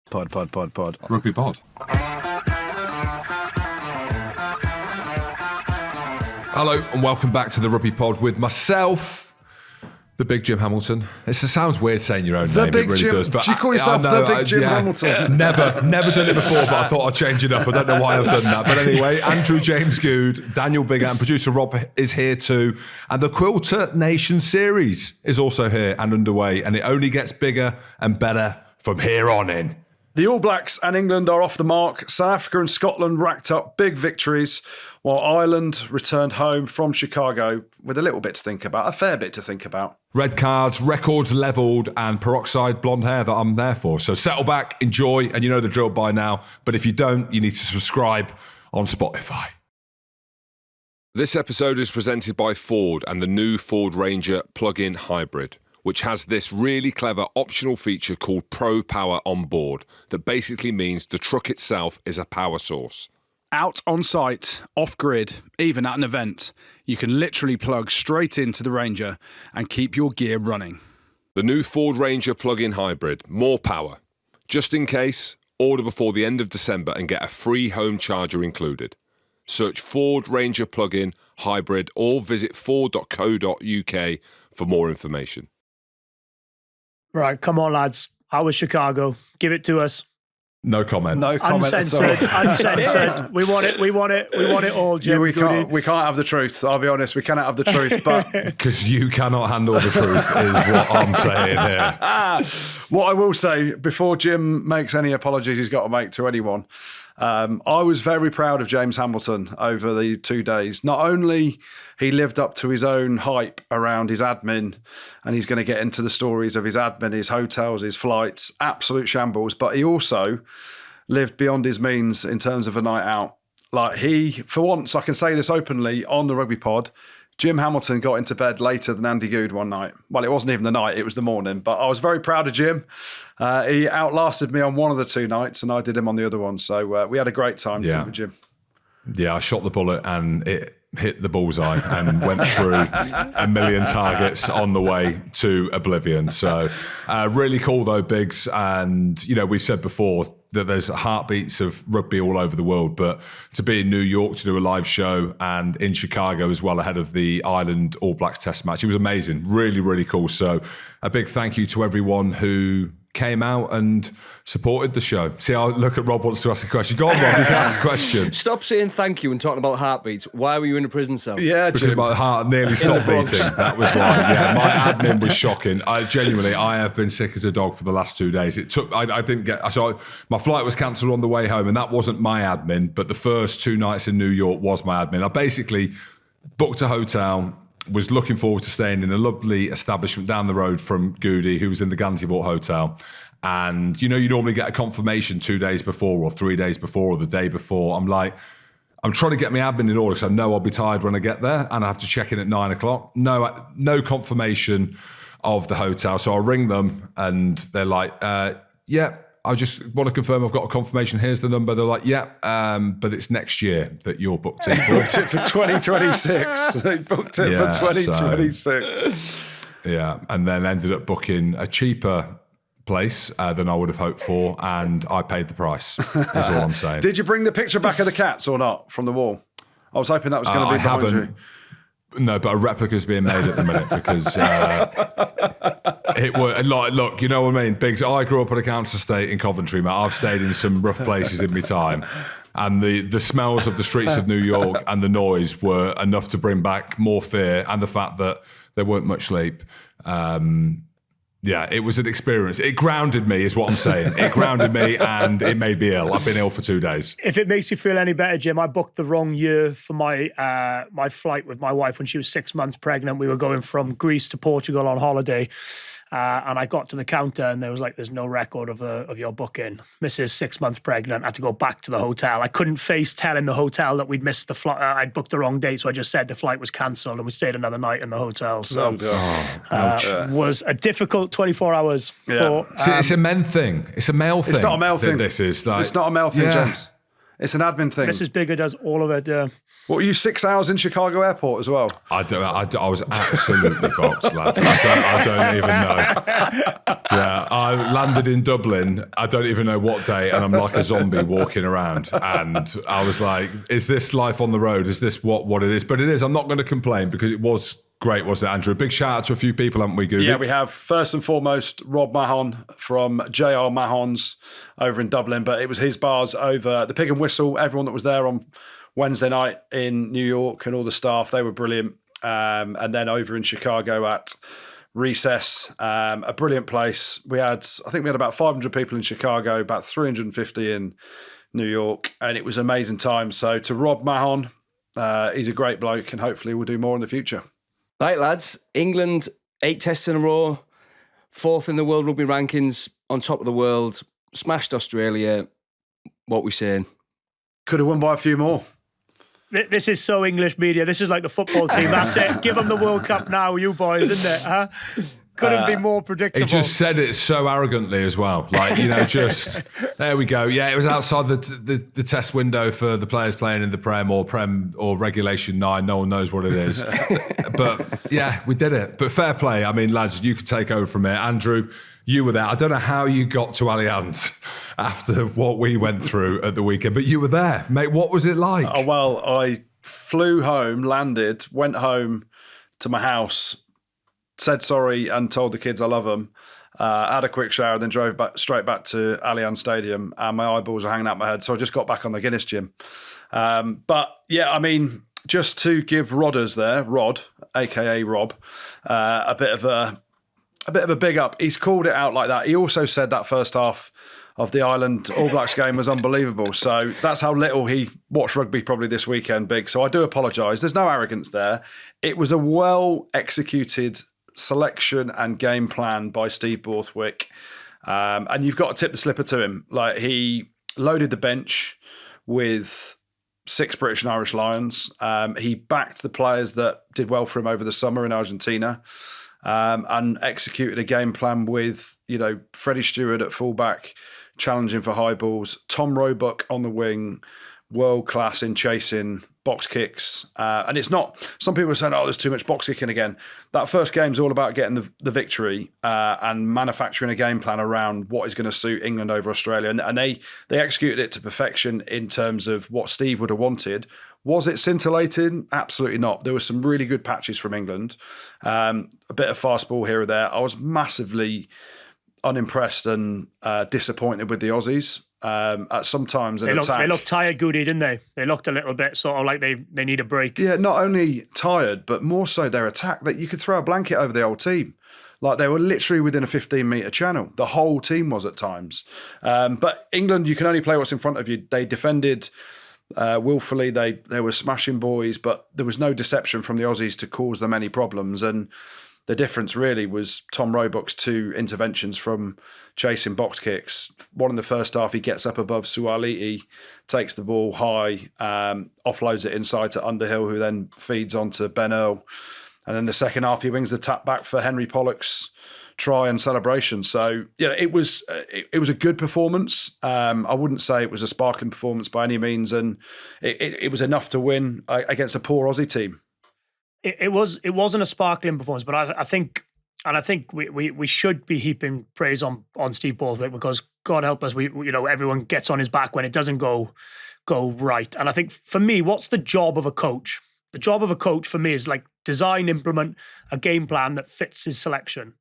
Pod. Rugby pod. Hello and welcome back to the Rugby Pod with myself, the Big Jim Hamilton. It sounds weird saying your own name. It really does. But do you call yourself the Big Jim Hamilton? Never done it before, but I thought I'd change it up. I don't know why I've done that. But anyway, Andrew James Goode, Daniel Bigger and producer Rob is here too. And the Quilter Nations Series is also here and underway. And it only gets bigger and better from here on in. The All Blacks and England are off the mark. South Africa and Scotland racked up big victories, while Ireland returned home from Chicago with a little bit to think about, a fair bit to think about. Red cards, records levelled, and peroxide blonde hair that I'm there for. So settle back, enjoy, and you know the drill by now. But if you don't, you need to subscribe on Spotify. This episode is presented by Ford and the new Ford Ranger plug-in hybrid, which has this really clever optional feature called Pro Power on board that basically means the truck itself is a power source. Out on site, off-grid, even at an event, you can literally plug straight into the Ranger and keep your gear running. The new Ford Ranger plug-in hybrid, more power. Just in case, order before the end of December and get a free home charger included. Search Ford Ranger plug-in hybrid or visit ford.co.uk for more information. Right, come on, lads. How was Chicago? Give it to us. No comment. Uncensored. We want it all, Jim. We can't have the truth. I'll be honest, we cannot have the truth, but because you cannot handle the truth is what I'm saying here. What I will say before Jim makes any apologies he's got to make to anyone, I was very proud of James Hamilton over the 2 days. Not only he lived up to his own hype around his admin, and he's going to get into the stories of his admin, his hotels, his flights, absolute shambles, but he also lived beyond his means in terms of a night out. Like he, for once, I can say this openly on the Rugby Pod, Jim Hamilton got into bed later than Andy Goode one night. Well, it wasn't even the night, it was the morning. But I was very proud of Jim. He outlasted me on one of the 2 nights and I did him on the other one. So we had a great time with Jim. Yeah, I shot the bullet and it hit the bullseye and went through a million targets on the way to oblivion. So really cool though, Biggs. And, you know, we've said before that there's heartbeats of rugby all over the world, but to be in New York to do a live show and in Chicago as well ahead of the Ireland All Blacks test match, it was amazing. Really, really cool. So a big thank you to everyone who came out and supported the show. See, I look at Rob wants to ask a question. Go on, Rob, you can ask a question. Stop saying thank you and talking about heartbeats. Why were you in a prison cell? Yeah, because my heart nearly stopped beating. That was why. Yeah, my admin was shocking. I have been sick as a dog for the last 2 days. My flight was cancelled on the way home, and that wasn't my admin, but the first 2 nights in New York was my admin. I basically booked a hotel, was looking forward to staying in a lovely establishment down the road from Goodey, who was in the Gansevoort Hotel. And, you know, you normally get a confirmation 2 days before or 3 days before or the day before. I'm trying to get my admin in order because I know I'll be tired when I get there and I have to check in at 9 o'clock. No confirmation of the hotel. So I ring them and they're like, I just want to confirm I've got a confirmation. Here's the number. They're like, but it's next year that you're booked in for. Booked it for 2026. They booked it for 2026. And then ended up booking a cheaper place than I would have hoped for, and I paid the price, is all I'm saying. Did you bring the picture back of the cats or not from the wall? I was hoping that was going to be behind you. No, but a replica's being made at the minute because it was like, look, you know what I mean? Biggs, I grew up on a council estate in Coventry, mate. I've stayed in some rough places in my time. And the smells of the streets of New York and the noise were enough to bring back more fear, and the fact that there weren't much sleep. It was an experience. It grounded me, is what I'm saying. It grounded me and it made me ill. I've been ill for 2 days. If it makes you feel any better, Jim, I booked the wrong year for my my flight with my wife when she was 6 months pregnant. We were going from Greece to Portugal on holiday. And I got to the counter and there was like, there's no record of your booking. Mrs. 6 months pregnant. I had to go back to the hotel. I couldn't face telling the hotel that we'd missed the flight. I'd booked the wrong date. So I just said the flight was cancelled and we stayed another night in the hotel. So was a difficult 24 hours. See, it's a men thing. It's a male thing. It's not a male thing. This is like, it's not a male thing, James. It's an admin thing. Mrs. Bigger does all of it. What were you, 6 hours in Chicago airport as well? I was absolutely fucked, lads. I don't even know. Yeah, I landed in Dublin. I don't even know what day, and I'm like a zombie walking around. And I was like, "Is this life on the road? Is this what it is?" But it is. I'm not going to complain because it was great, wasn't it, Andrew? A big shout out to a few people, haven't we, Goode? Yeah, we have. First and foremost, Rob Mahon from JR Mahon's over in Dublin, but it was his bars over the Pig and Whistle. Everyone that was there on Wednesday night in New York and all the staff, they were brilliant. And then over in Chicago at Recess, a brilliant place. I think we had about 500 people in Chicago, about 350 in New York, and it was an amazing time. So to Rob Mahon, he's a great bloke, and hopefully we'll do more in the future. Right, lads. England, 8 tests in a row, 4th in the world rugby rankings, on top of the world, smashed Australia. What we saying? Could have won by a few more. This is so English media. This is like the football team. That's it. Give them the World Cup now, you boys, isn't it? Huh? Couldn't be more predictable. He just said it so arrogantly as well. Like, just, there we go. Yeah, it was outside the test window for the players playing in the Prem or Regulation 9. No one knows what it is. But yeah, we did it. But fair play. I mean, lads, you could take over from here. Andrew, you were there. I don't know how you got to Allianz after what we went through at the weekend, but you were there. Mate, what was it like? Oh, well, I flew home, landed, went home to my house, said sorry and told the kids I love them, had a quick shower, then drove straight back to Allianz Stadium, and my eyeballs were hanging out my head, so I just got back on the Guinness gym. But yeah, I mean, just to give Rodders there, Rod, aka Rob, a bit of a big up. He's called it out like that. He also said that first half of the Ireland All Blacks game was unbelievable. So that's how little he watched rugby probably this weekend, Big. So I do apologise. There's no arrogance there. It was a well-executed selection and game plan by Steve Borthwick. And you've got to tip the slipper to him. Like, he loaded the bench with 6 British and Irish Lions. He backed the players that did well for him over the summer in Argentina. And executed a game plan with, Freddie Stewart at fullback, challenging for high balls, Tom Roebuck on the wing, world class in chasing, box kicks. And it's not, some people are saying, oh, there's too much box kicking again. That first game's all about getting the victory and manufacturing a game plan around what is going to suit England over Australia. And they executed it to perfection in terms of what Steve would have wanted. Was it scintillating? Absolutely not. There were some really good patches from England. A bit of fast ball here or there. I was massively unimpressed and disappointed with the Aussies. At sometimes an attack. They looked tired, Goody, didn't they? They looked a little bit sort of like they need a break. Yeah, not only tired, but more so their attack. That you could throw a blanket over the whole team. Like, they were literally within a 15-metre channel. The whole team was at times. But England, you can only play what's in front of you. They defended willfully. They were smashing boys, but there was no deception from the Aussies to cause them any problems. And the difference really was Tom Roebuck's 2 interventions from chasing box kicks. One in the first half, he gets up above Suaalii, takes the ball high, offloads it inside to Underhill, who then feeds on to Ben Earl. And then the second half, he wings the tap back for Henry Pollock's try and celebration. So, yeah, it was a good performance. I wouldn't say it was a sparkling performance by any means. And it was enough to win against a poor Aussie team. It wasn't a sparkling performance, but I think we should be heaping praise on Steve Borthwick, because God help us, everyone gets on his back when it doesn't go right. And I think for me, what's the job of a coach? The job of a coach for me is like design, implement a game plan that fits his selection.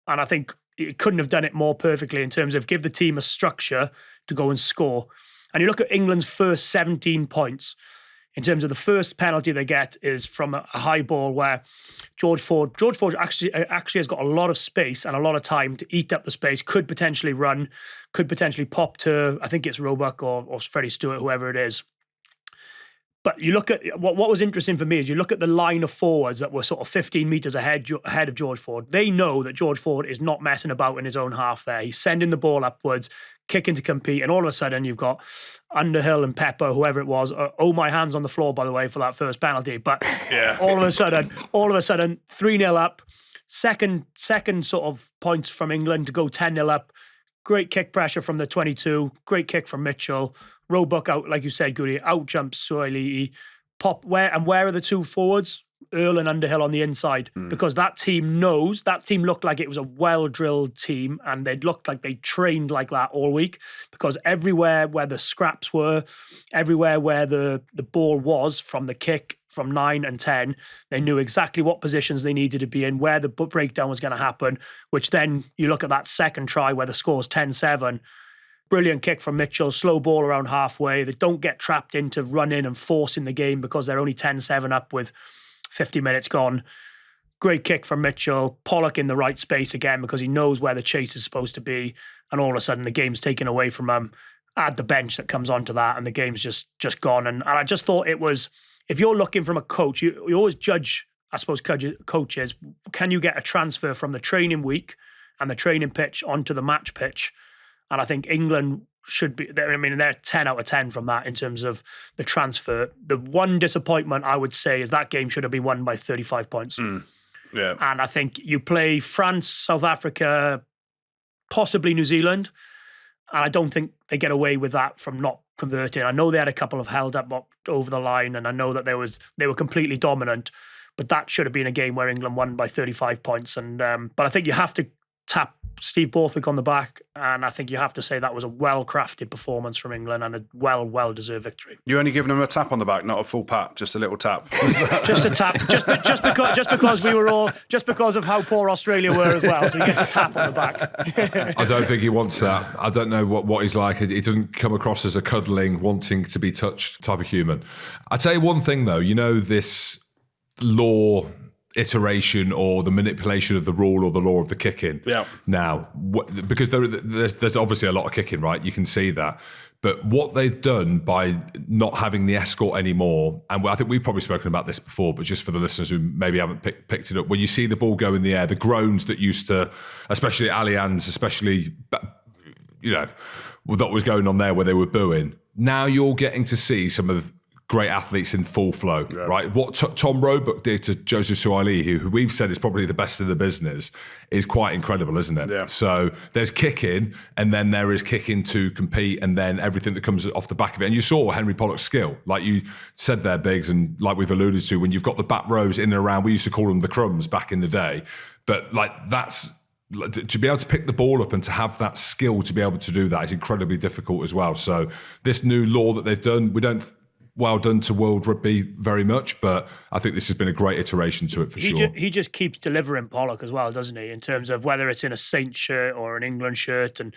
And I think he couldn't have done it more perfectly in terms of give the team a structure to go and score. And you look at England's first 17 points. In terms of the first penalty they get is from a high ball where George Ford actually has got a lot of space and a lot of time to eat up the space, could potentially run, could potentially pop to, I think it's Roebuck or Freddie Stewart, whoever it is. But you look at what was interesting for me is you look at the line of forwards that were sort of 15 metres ahead of George Ford. They know that George Ford is not messing about in his own half there. He's sending the ball upwards, kicking to compete, and all of a sudden you've got Underhill and Pepper, whoever it was. My hands on the floor, by the way, for that first penalty. But yeah, all of a sudden, 3-0 up. Second sort of points from England to go 10-0 up. great kick pressure from the 22, great kick from Mitchell, Roebuck out, like you said, Goody, out jumps Suhaili, where are the two forwards? Earl and Underhill on the inside, because that team looked like it was a well-drilled team, and they looked like they trained like that all week, because everywhere where the scraps were, everywhere where the ball was from the kick from 9 and 10, they knew exactly what positions they needed to be in, where the breakdown was going to happen, which then you look at that second try where the score's 10-7, brilliant kick from Mitchell, slow ball around halfway. They don't get trapped into running and forcing the game because they're only 10-7 up with 50 minutes gone. Great kick from Mitchell. Pollock in the right space again because he knows where the chase is supposed to be. And all of a sudden the game's taken away from him. Add the bench that comes onto that and the game's just gone. And I just thought it was, if you're looking from a coach, you always judge, I suppose, coaches, can you get a transfer from the training week and the training pitch onto the match pitch? And I think England should be, they're 10 out of 10 from that in terms of the transfer. The one disappointment I would say is that game should have been won by 35 points. Yeah. And I think you play France, South Africa, possibly New Zealand, and I don't think they get away with that from not converting. I know they had a couple of held up over the line, and I know that they were completely dominant, but that should have been a game where England won by 35 points. And but I think you have to tap Steve Borthwick on the back, and I think you have to say that was a well-crafted performance from England and a well-deserved victory. You only giving them a tap on the back, not a full pat, just a little tap. Just a tap, just because of how poor Australia were as well. So you get a tap on the back. I don't think he wants that. I don't know what he's like. He doesn't come across as a cuddling, wanting to be touched type of human. I'll tell you one thing though, this law iteration or the manipulation of the rule or the law of the kicking. Yeah. Now, because there's obviously a lot of kicking, right? You can see that. But what they've done by not having the escort anymore, and I think we've probably spoken about this before, but just for the listeners who maybe haven't picked it up, when you see the ball go in the air, the groans that used to, especially Allianz, especially, what was going on there where they were booing, now you're getting to see some of great athletes in full flow, right? What Tom Roebuck did to Joseph Suhaili, who we've said is probably the best in the business, is quite incredible, isn't it? Yeah. So there's kicking, and then there is kicking to compete, and then everything that comes off the back of it. And you saw Henry Pollock's skill, like you said there, Biggs, and like we've alluded to, when you've got the back rows in and around, we used to call them the crumbs back in the day, but that's, to be able to pick the ball up and to have that skill to be able to do that is incredibly difficult as well. So this new law that they've done, we don't well done to World Rugby very much, but I think this has been a great iteration to it for sure. He just keeps delivering Pollock as well, doesn't he? In terms of whether it's in a Saints shirt or an England shirt, and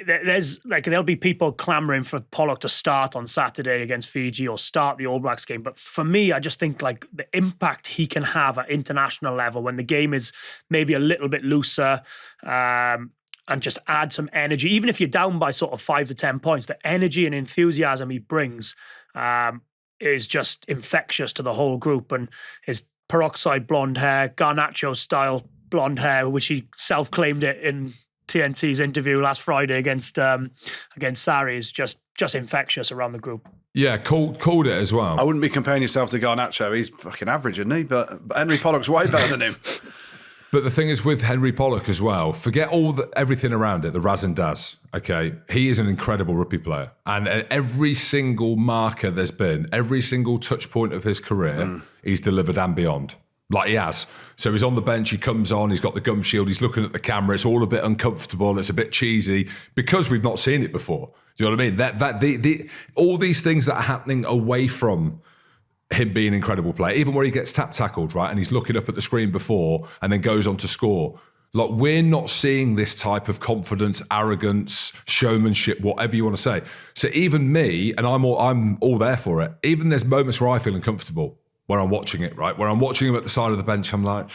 there'll be people clamoring for Pollock to start on Saturday against Fiji or start the All Blacks game. But for me, I just think the impact he can have at international level when the game is maybe a little bit looser. And just add some energy, even if you're down by sort of 5 to 10 points, the energy and enthusiasm he brings is just infectious to the whole group. And his peroxide blonde hair, Garnacho style blonde hair, which he self-claimed it in TNT's interview last Friday against Sarri, is just infectious around the group. Yeah, called it as well. I wouldn't be comparing yourself to Garnacho. He's fucking average, isn't he? But Henry Pollock's way better than him. But the thing is with Henry Pollock as well, forget everything around it, the Raz and Daz, okay? He is an incredible rugby player. And at every single marker there's been, every single touch point of his career, he's delivered and beyond. Like he has. So he's on the bench, he comes on, he's got the gum shield, he's looking at the camera, it's all a bit uncomfortable, it's a bit cheesy, because we've not seen it before. Do you know what I mean? All these things that are happening away from him being an incredible player, even where he gets tackled, right? And he's looking up at the screen before and then goes on to score. Like, we're not seeing this type of confidence, arrogance, showmanship, whatever you want to say. So even me, and I'm all there for it, even there's moments where I feel uncomfortable when I'm watching it, right? Where I'm watching him at the side of the bench, I'm like,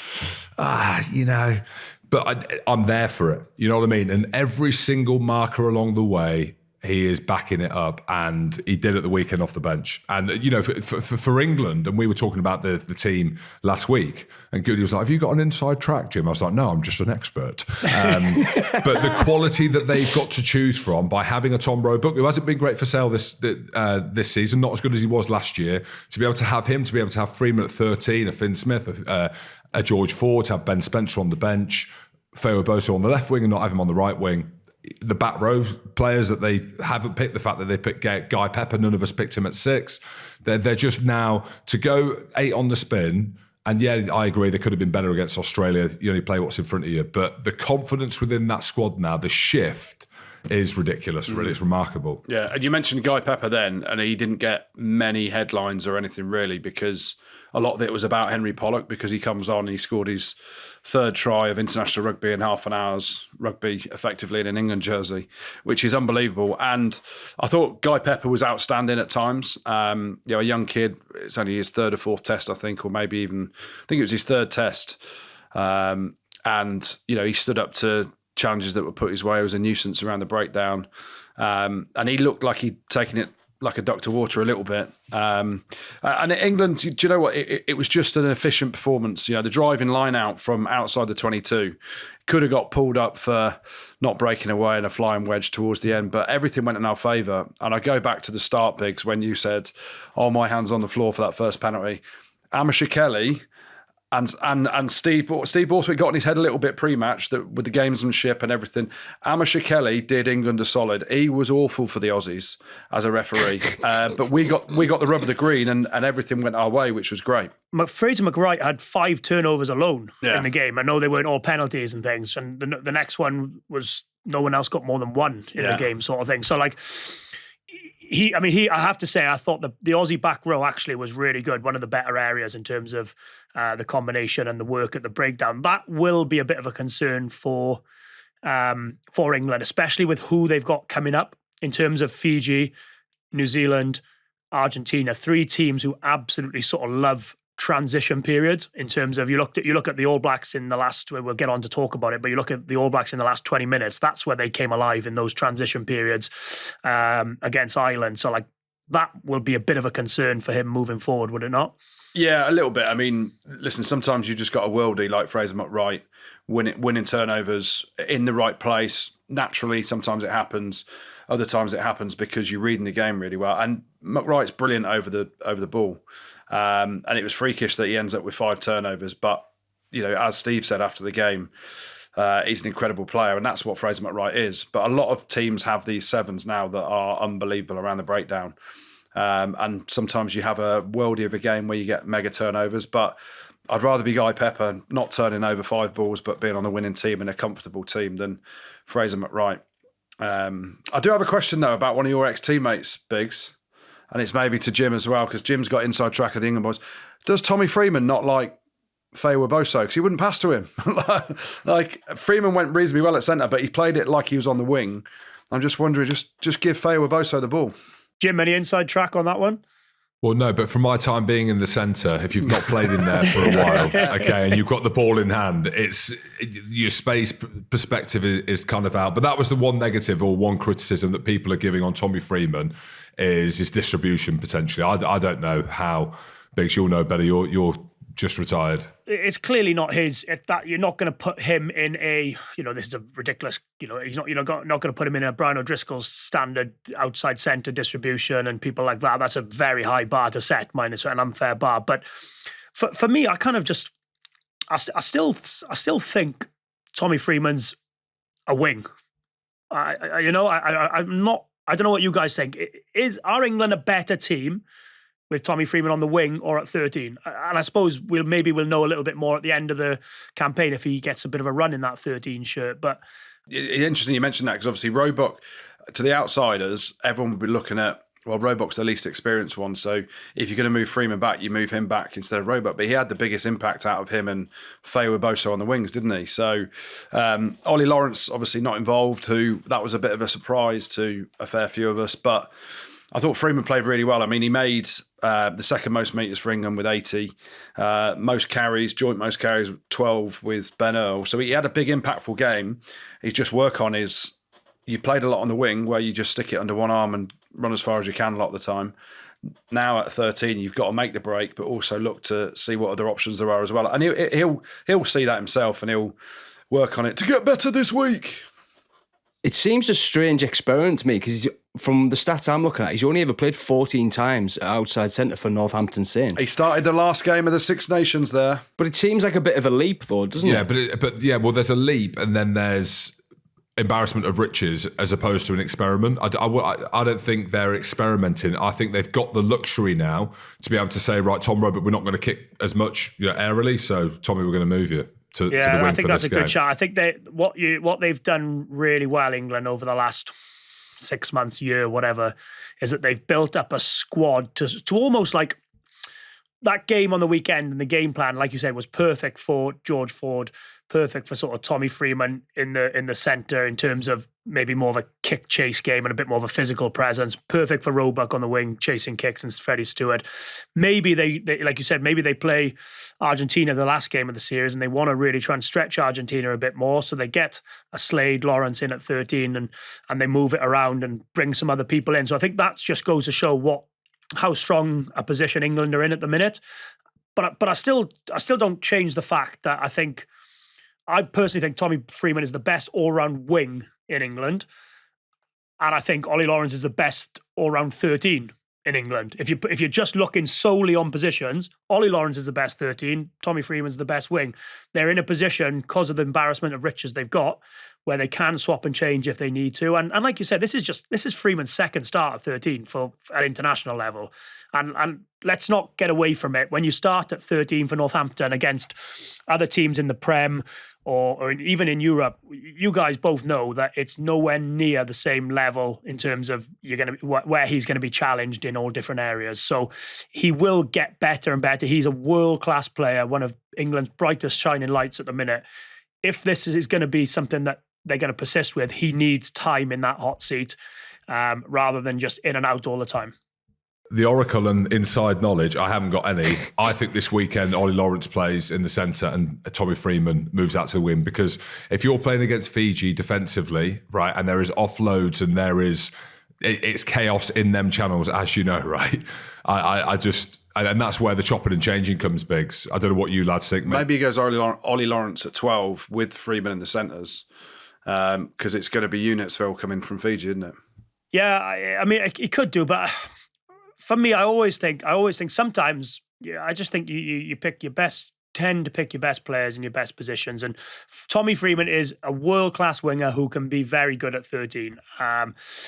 but I'm there for it. You know what I mean? And every single marker along the way, he is backing it up, and he did at the weekend off the bench. And, for England, and we were talking about the team last week, and Goody was like, have you got an inside track, Jim? I was like, no, I'm just an expert. But the quality that they've got to choose from by having a Tom Roebuck, who hasn't been great for sale this season, not as good as he was last year, to be able to have him, to be able to have Freeman at 13, a Finn Smith, a George Ford, to have Ben Spencer on the bench, Feo Boso on the left wing and not have him on the right wing. the back row players that they haven't picked, the fact that they picked Guy Pepper, none of us picked him at 6. They're just now to go 8 on the spin. And yeah, I agree, they could have been better against Australia. You only play what's in front of you. But the confidence within that squad now, the shift is ridiculous. Really, it's remarkable. Yeah, and you mentioned Guy Pepper then, and he didn't get many headlines or anything really, because a lot of it was about Henry Pollock, because he comes on and he scored his 3rd try of international rugby in half an hour's rugby, effectively in an England jersey, which is unbelievable. And I thought Guy Pepper was outstanding at times. A young kid, it's only his 3rd or 4th test, I think, or maybe even, I think it was his 3rd test. And he stood up to challenges that were put his way. It was a nuisance around the breakdown. And he looked like he'd taken it like a duck to water a little bit. And in England, do you know what? It was just an efficient performance. The driving line out from outside the 22 could have got pulled up for not breaking away and a flying wedge towards the end, but everything went in our favour. And I go back to the start, Biggs, when you said, "Oh, my hand's on the floor for that first penalty." Amasha Kelly and Steve Borthwick got in his head a little bit pre-match with the gamesmanship and everything. Amasha Kelly did England a solid. He was awful for the Aussies as a referee, but we got the rub of the green and everything went our way, which was great. Fraser McWright had 5 turnovers alone in the game. I know they weren't all penalties and things, and the next one was no one else got more than 1 in the game, sort of thing. So like. I have to say, I thought the Aussie back row actually was really good. One of the better areas in terms of the combination and the work at the breakdown. That will be a bit of a concern for England, especially with who they've got coming up in terms of Fiji, New Zealand, Argentina. 3 teams who absolutely sort of love transition periods. In terms of you look at the All Blacks in the last, we'll get on to talk about it, but you look at the All Blacks in the last 20 minutes, that's where they came alive in those transition periods against Ireland. So like that will be a bit of a concern for him moving forward, would it not? Yeah, a little bit. I mean, listen, sometimes you just got a worldie like Fraser McWright winning turnovers in the right place. Naturally, sometimes it happens. Other times it happens because you're reading the game really well. And McWright's brilliant over the ball. And it was freakish that he ends up with 5 turnovers. But, as Steve said after the game, he's an incredible player, and that's what Fraser McWright is. But a lot of teams have these 7s now that are unbelievable around the breakdown. And sometimes you have a worldie of a game where you get mega turnovers. But I'd rather be Guy Pepper not turning over 5 balls, but being on the winning team and a comfortable team than Fraser McWright. I do have a question, though, about one of your ex-teammates, Biggs. And it's maybe to Jim as well, because Jim's got inside track of the England boys. Does Tommy Freeman not like Faye Weboso? Because he wouldn't pass to him. Like, Freeman went reasonably well at centre, but he played it like he was on the wing. I'm just wondering, just give Faye Weboso the ball. Jim, any inside track on that one? Well, no, but from my time being in the centre, if you've not played in there for a while, okay, and you've got the ball in hand, your space perspective is kind of out. But that was the one negative or one criticism that people are giving on Tommy Freeman is his distribution potentially. I don't know how, Biggs, you'll know better. You're just retired. It's clearly not his. That you're not going to put him in a. This is a ridiculous. He's not. You're not going to put him in a Brian O'Driscoll's standard outside centre distribution and people like that. That's a very high bar to set, minus an unfair bar. But for me, I kind of just. I still think Tommy Freeman's a wing. I'm not. I don't know what you guys think. Are England a better team with Tommy Freeman on the wing or at 13? And I suppose we'll know a little bit more at the end of the campaign if he gets a bit of a run in that 13 shirt. But it's interesting you mentioned that, because obviously Roebuck, to the outsiders, everyone would be looking at, well, Roebuck's the least experienced one. So if you're going to move Freeman back, you move him back instead of Roebuck. But he had the biggest impact out of him and Faye Weboso on the wings, didn't he? So Ollie Lawrence, obviously not involved, that was a bit of a surprise to a fair few of us. But I thought Freeman played really well. I mean, he made the second most metres for England with 80. Joint most carries, 12 with Ben Earl. So he had a big, impactful game. His just work on is, you played a lot on the wing where you just stick it under one arm and run as far as you can a lot of the time. Now at 13, you've got to make the break, but also look to see what other options there are as well. And he'll see that himself, and he'll work on it to get better this week. It seems a strange experiment to me, because from the stats I'm looking at, he's only ever played 14 times outside centre for Northampton Saints. He started the last game of the Six Nations there. But it seems like a bit of a leap, though, doesn't it? Yeah, but well, there's a leap, and then there's embarrassment of riches as opposed to an experiment. I don't think they're experimenting. I think they've got the luxury now to be able to say, right, Tom Robert, we're not going to kick as much airily, so Tommy, we're going to move you to the wing. I think that's a game. good shot. I think what they've done really well, England, over the last 6 months, year, whatever, is that they've built up a squad to almost like that game on the weekend, and the game plan, like you said, was perfect for George Ford, perfect for sort of Tommy Freeman in the centre in terms of maybe more of a kick chase game and a bit more of a physical presence. Perfect for Roebuck on the wing, chasing kicks, and Freddie Stewart. Maybe they like you said, maybe they play Argentina the last game of the series and they want to really try and stretch Argentina a bit more. So they get a Slade Lawrence in at 13 and they move it around and bring some other people in. So I think that just goes to show how strong a position England are in at the minute. But I still don't change the fact that I personally think Tommy Freeman is the best all-round wing in England. And I think Ollie Lawrence is the best all-round 13 in England. If you're just looking solely on positions, Ollie Lawrence is the best 13, Tommy Freeman's the best wing. They're in a position, because of the embarrassment of riches they've got, where they can swap and change if they need to. And like you said, this is Freeman's second start at 13 at international level. And let's not get away from it. When you start at 13 for Northampton against other teams in the Prem or even in Europe, you guys both know that it's nowhere near the same level in terms of where he's going to be challenged in all different areas. So he will get better and better. He's a world-class player, one of England's brightest shining lights at the minute. If this is going to be something that they're going to persist with, he needs time in that hot seat rather than just in and out all the time. The oracle and inside knowledge, I haven't got any. I think this weekend Ollie Lawrence plays in the centre and Tommy Freeman moves out to the wing, because if you're playing against Fiji defensively, right, and there is offloads and it's chaos in them channels, as you know, right? And that's where the chopping and changing comes, Biggs. I don't know what you lads think, mate. Maybe he goes Ollie Lawrence at 12 with Freeman in the centres, because it's going to be Unitsville coming from Fiji, isn't it? Yeah, I mean, he could do, but for me, I always think sometimes, I just think you tend to pick your best players in your best positions. And Tommy Freeman is a world-class winger who can be very good at 13.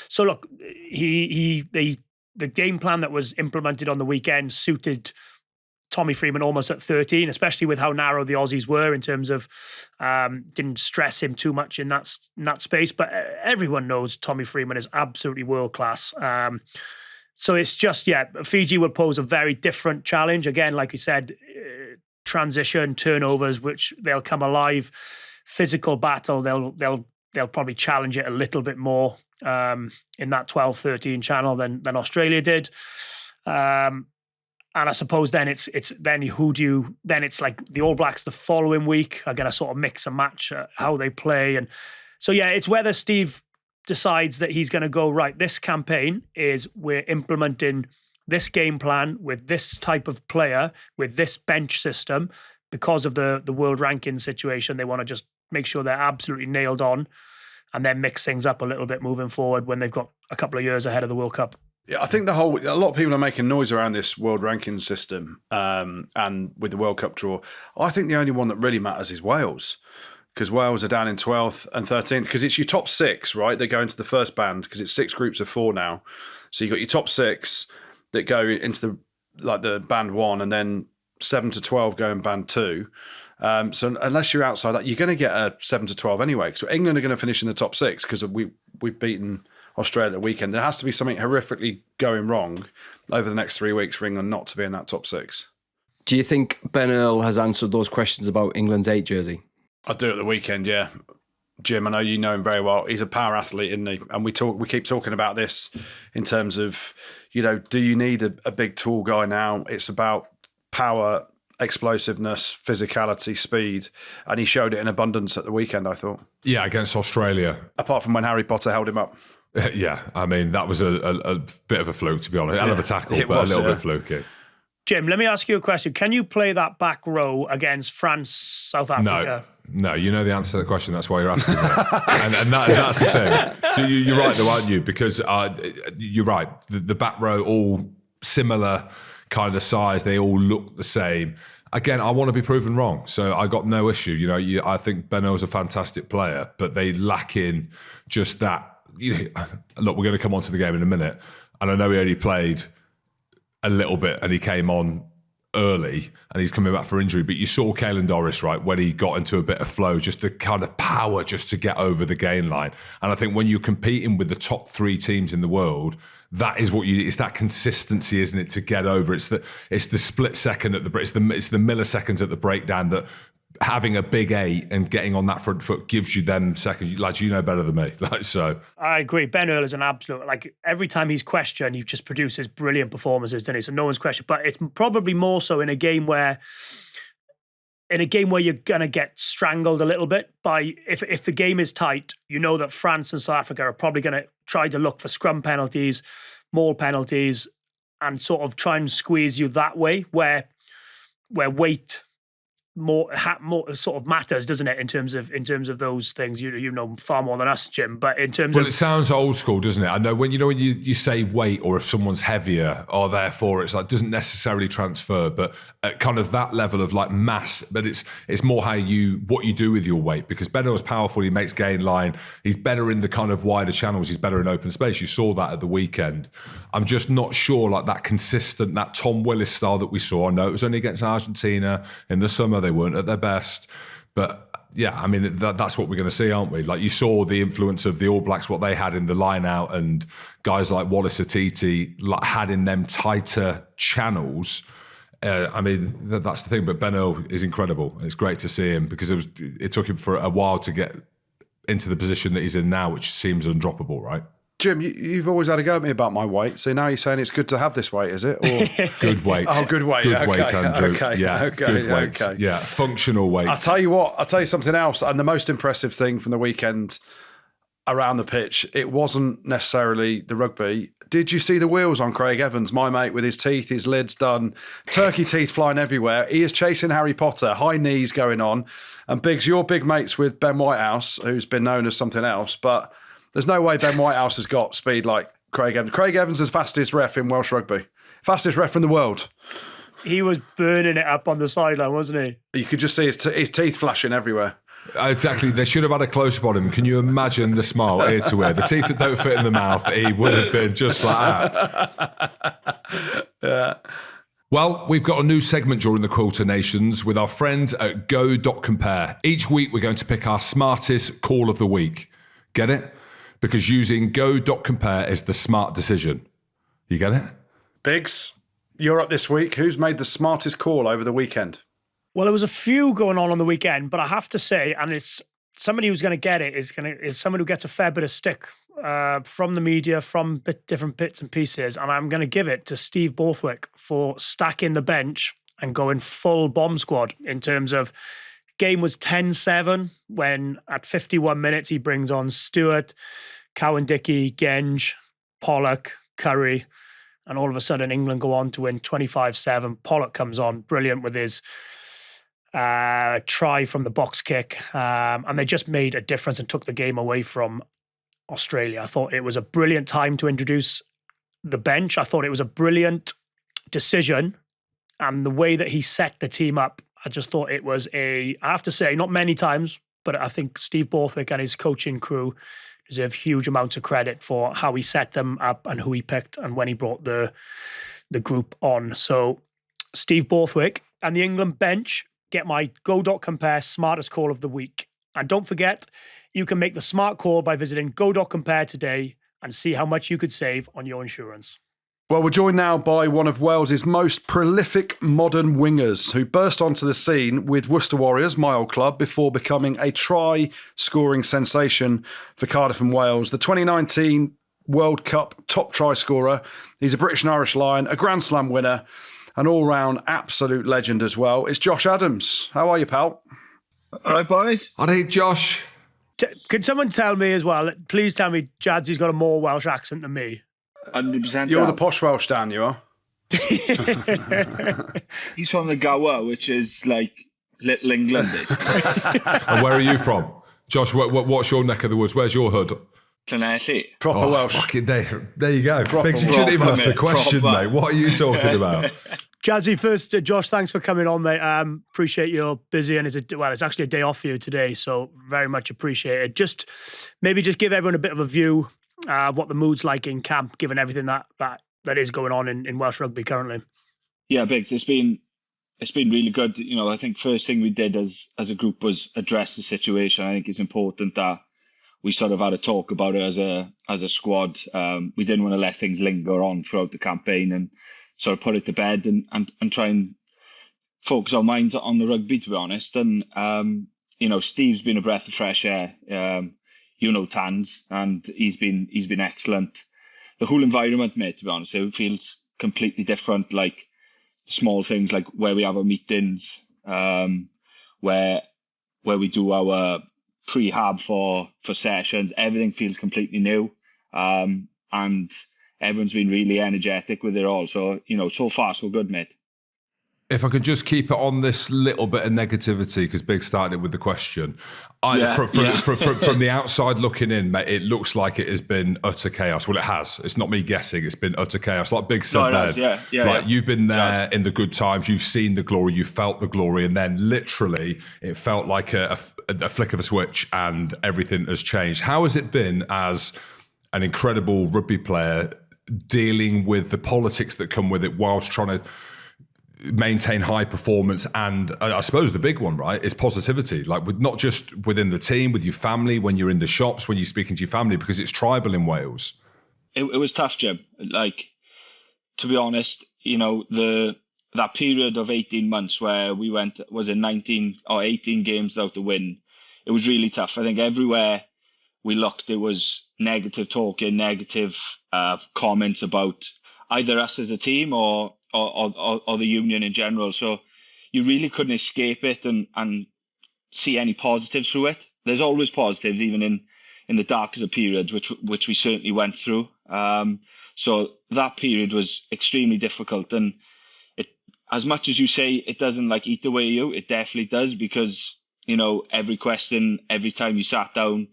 So look, the game plan that was implemented on the weekend suited Tommy Freeman almost at 13, especially with how narrow the Aussies were in terms of didn't stress him too much in that space. But everyone knows Tommy Freeman is absolutely world-class. So it's just, Fiji will pose a very different challenge. Again, like you said, transition, turnovers, which they'll come alive. Physical battle, they'll probably challenge it a little bit more in that 12-13 channel than Australia did. And I suppose then it's like the All Blacks the following week are going to sort of mix and match how they play. And so, it's whether Steve decides that he's going to go, right, this campaign is we're implementing this game plan with this type of player, with this bench system, because of the world ranking situation. They want to just make sure they're absolutely nailed on and then mix things up a little bit moving forward when they've got a couple of years ahead of the World Cup. Yeah, I think a lot of people are making noise around this world ranking system and with the World Cup draw. I think the only one that really matters is Wales, because Wales are down in 12th and 13th, because it's your top 6, right? They go into the first band because it's 6 groups of 4 now. So you've got your top 6 that go into the band 1, and then 7 to 12 go in band 2. So unless you're outside that, you're going to get a 7 to 12 anyway. So England are going to finish in the top 6 because we've beaten Australia the weekend. There has to be something horrifically going wrong over the next 3 weeks for England not to be in that top 6. Do you think Ben Earl has answered those questions about England's 8 jersey? I do at the weekend, yeah. Jim, I know you know him very well. He's a power athlete, isn't he? And we keep talking about this in terms of, do you need a big tall guy now? It's about power, explosiveness, physicality, speed. And he showed it in abundance at the weekend, I thought. Yeah, against Australia. Apart from when Harry Potter held him up. Yeah, I mean, that was a bit of a fluke, to be honest. Hell of a tackle, but a little bit fluky. Jim, let me ask you a question. Can you play that back row against France, South Africa? No, you know the answer to the question. That's why you're asking it. and that's the thing. You're right, though, aren't you? Because you're right. The back row, all similar kind of size. They all look the same. again, I want to be proven wrong. So I got no issue. You know, I think Benno's a fantastic player, but they lack in just that. Look, we're going to come on to the game in a minute. And I know he only played a little bit and he came on early and he's coming back for injury, but you saw Caelan Doris, right, when he got into a bit of flow, just the kind of power just to get over the gain line. And I think when you're competing with the top 3 teams in the world, that is what you need. It's that consistency, isn't it, to get over. It's the split second at the it's the milliseconds at the breakdown that having a big 8 and getting on that front foot gives you them seconds. Like, you know better than me. Like, so I agree. Ben Earl is an absolute, like, every time he's questioned, he just produces brilliant performances, doesn't he? So no one's questioned. But it's probably more so in a game where you're going to get strangled a little bit by, if the game is tight, you know that France and South Africa are probably going to try to look for scrum penalties, maul penalties, and sort of try and squeeze you that way, where weight more sort of matters, doesn't it, in terms of those things? You know far more than us, Jim, but in terms of, it sounds old school, doesn't it? I know when you say weight, or if someone's heavier, or therefore it's like doesn't necessarily transfer, but at kind of that level of like mass, but it's more what you do with your weight, because Benno is powerful, he makes gain line, he's better in the kind of wider channels, he's better in open space. You saw that at the weekend. I'm just not sure, like that consistent, that Tom Willis style that we saw. I know it was only against Argentina in the summer, they weren't at their best, but yeah, I mean, that's what we're going to see, aren't we? Like, you saw the influence of the All Blacks, what they had in the line out, and guys like Wallace Atiti had in them tighter channels. I mean, that's the thing, but Benno is incredible. It's great to see him, because it took him for a while to get into the position that he's in now, which seems undroppable, right? Jim, you've always had a go at me about my weight, so now you're saying it's good to have this weight, is it? Or good weight. Oh, good weight. Good okay. weight, Andrew. Okay. Yeah, okay. good weight. Okay. Yeah, functional weight. I'll tell you something else. And the most impressive thing from the weekend around the pitch, it wasn't necessarily the rugby. Did you see the wheels on Craig Evans, my mate, with his teeth, his lids done, turkey teeth flying everywhere? He is chasing Harry Potter, high knees going on. And Biggs, you're big mates with Ben Whitehouse, who's been known as something else, but there's no way Ben Whitehouse has got speed like Craig Evans. Craig Evans is fastest ref in Welsh rugby. Fastest ref in the world. He was burning it up on the sideline, wasn't he? You could just see his teeth flashing everywhere. Exactly. They should have had a close-up on him. Can you imagine the smile ear to ear? The teeth that don't fit in the mouth, he would have been just like that. Yeah. Well, we've got a new segment during the Quilter Nations with our friends at Go.compare. Each week, we're going to pick our smartest call of the week. Get it? Because using Go.compare is the smart decision. You get it? Biggs, you're up this week. Who's made the smartest call over the weekend? Well, there was a few going on the weekend, but I have to say, and it's somebody who's going to get it is someone who gets a fair bit of stick from the media, from different bits and pieces, and I'm going to give it to Steve Borthwick for stacking the bench and going full bomb squad in terms of game was 10-7 when at 51 minutes he brings on Stewart, Cowan-Dickey, Genge, Pollock, Curry, and all of a sudden England go on to win 25-7. Pollock comes on, brilliant with his try from the box kick, and they just made a difference and took the game away from Australia. I thought it was a brilliant time to introduce the bench. I thought it was a brilliant decision, and the way that he set the team up, I just thought it was I have to say, not many times, but I think Steve Borthwick and his coaching crew deserve huge amounts of credit for how he set them up and who he picked and when he brought the group on. So Steve Borthwick and the England bench get my Go.compare smartest call of the week. And don't forget, you can make the smart call by visiting Go.compare today and see how much you could save on your insurance. Well, we're joined now by one of Wales's most prolific modern wingers who burst onto the scene with Worcester Warriors, my old club, before becoming a try-scoring sensation for Cardiff and Wales. The 2019 World Cup top try scorer. He's a British and Irish Lion, a Grand Slam winner, an all-round absolute legend as well. It's Josh Adams. How are you, pal? All right, boys. I need Josh. Can someone tell me as well, please tell me Jadsy's got a more Welsh accent than me? 100%. You're the posh Welsh, Dan, you are. He's from the Gower, which is like Little England, basically. And where are you from? Josh, what's your neck of the woods? Where's your hood? Llanelli. Proper Welsh. Fucking there you go. Proper Biggs, you shouldn't even ask the Welsh, question, proper. mate. What are you talking about? Jazzy, first, Josh, thanks for coming on, mate. Appreciate you're busy, and it's actually a day off for you today, so very much appreciated. Just give everyone a bit of a view of what the mood's like in camp, given everything that is going on in Welsh rugby currently. Yeah, Biggs, it's been really good. I think first thing we did as a group was address the situation. I think it's important that we sort of had a talk about it as a squad. We didn't want to let things linger on throughout the campaign and sort of put it to bed and try and focus our minds on the rugby, to be honest. And, Steve's been a breath of fresh air. Tans, and he's been excellent. The whole environment, mate, to be honest, it feels completely different. Like the small things, like where we have our meetings, where we do our prehab for sessions, everything feels completely new. And everyone's been really energetic with it all. So, so far, so good, mate. If I could just keep it on this little bit of negativity, because Big started with the question. From the outside looking in, mate, it looks like it has been utter chaos. Well, it has. It's not me guessing. It's been utter chaos. Like Big said you've been there in the good times. You've seen the glory. You felt the glory. And then literally it felt like a flick of a switch and everything has changed. How has it been as an incredible rugby player dealing with the politics that come with it whilst trying to maintain high performance? And I suppose the big one, right, is positivity, like with not just within the team, with your family, when you're in the shops, when you're speaking to your family, because it's tribal in Wales. It was tough, Jim. Like, to be honest, that period of 18 months where we was it 19 or 18 games without the win, it was really tough. I think everywhere we looked, it was negative talking, negative comments about either us as a team or the union in general. So you really couldn't escape it and see any positives through it. There's always positives, even in the darkest of periods, which we certainly went through. So that period was extremely difficult. And as much as you say it doesn't like eat away you, it definitely does, because, every question, every time you sat down,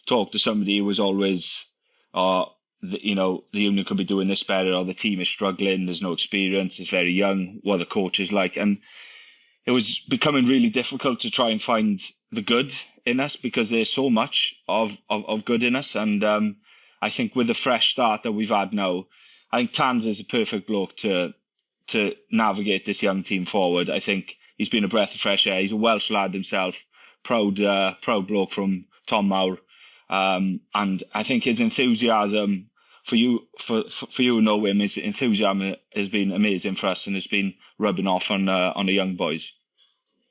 talked to somebody, was always, the union could be doing this better, or the team is struggling, there's no experience, it's very young, what the coach is like. And it was becoming really difficult to try and find the good in us, because there's so much of good in us. And I think with the fresh start that we've had now, I think Tans is a perfect bloke to navigate this young team forward. I think he's been a breath of fresh air. He's a Welsh lad himself, proud bloke from Tom Mawr. And I think his enthusiasm, for you who know him, his enthusiasm has been amazing for us, and it's been rubbing off on the young boys.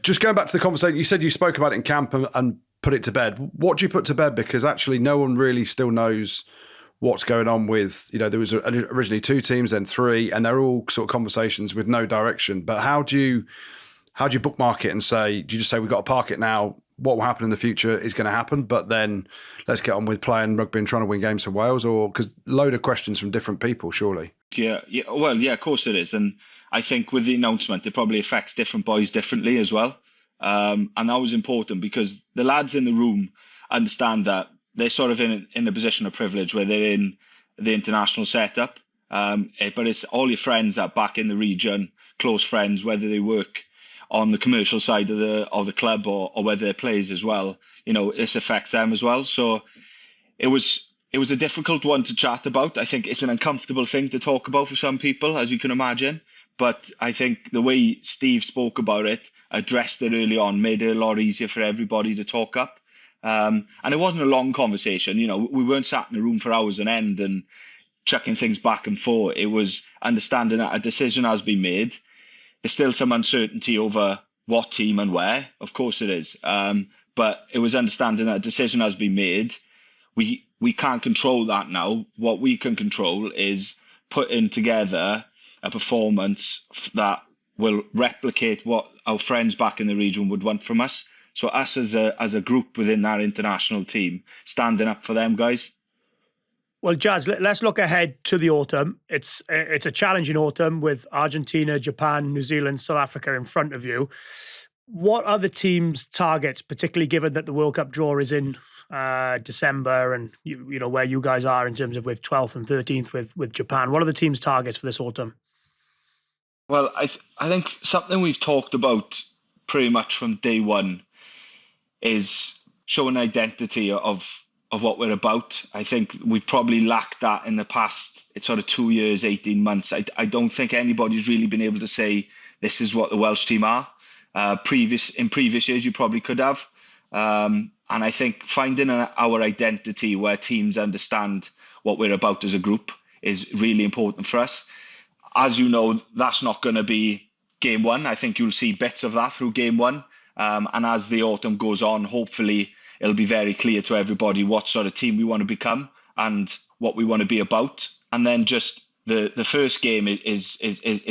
Just going back to the conversation, you said you spoke about it in camp and put it to bed. What do you put to bed? Because actually no one really still knows what's going on with, there was originally 2 teams, then 3, and they're all sort of conversations with no direction. But how do you bookmark it and say, do you just say, we've got to park it now? What will happen in the future is going to happen, but then let's get on with playing rugby and trying to win games for Wales? Or because load of questions from different people, surely. Yeah. Well, yeah, of course it is. And I think with the announcement, it probably affects different boys differently as well. And that was important, because the lads in the room understand that they're sort of in a position of privilege where they're in the international setup. But it's all your friends that back in the region, close friends, whether they work on the commercial side of the club or whether they're players as well. This affects them as well. So it was a difficult one to chat about. I think it's an uncomfortable thing to talk about for some people, as you can imagine. But I think the way Steve spoke about it, addressed it early on, made it a lot easier for everybody to talk up. And it wasn't a long conversation. We weren't sat in a room for hours on end and chucking things back and forth. It was understanding that a decision has been made. There's still some uncertainty over what team and where. Of course it is. But it was understanding that a decision has been made. We can't control that now. What we can control is putting together a performance that will replicate what our friends back in the region would want from us. So us as a group within that international team, standing up for them guys. Well, Jazz, let's look ahead to the autumn. It's a challenging autumn with Argentina, Japan, New Zealand, South Africa in front of you. What are the team's targets, particularly given that the World Cup draw is in December, and you know where you guys are in terms of with 12th and 13th with Japan? What are the team's targets for this autumn? Well, I think something we've talked about pretty much from day one is showing identity of what we're about. I think we've probably lacked that in the past. It's sort of 2 years, 18 months. I don't think anybody's really been able to say this is what the Welsh team are. In previous years, you probably could have. And I think finding our identity where teams understand what we're about as a group is really important for us. As you know, that's not going to be game one. I think you'll see bits of that through game one. And as the autumn goes on, hopefully it'll be very clear to everybody what sort of team we want to become and what we want to be about. And then just the first game is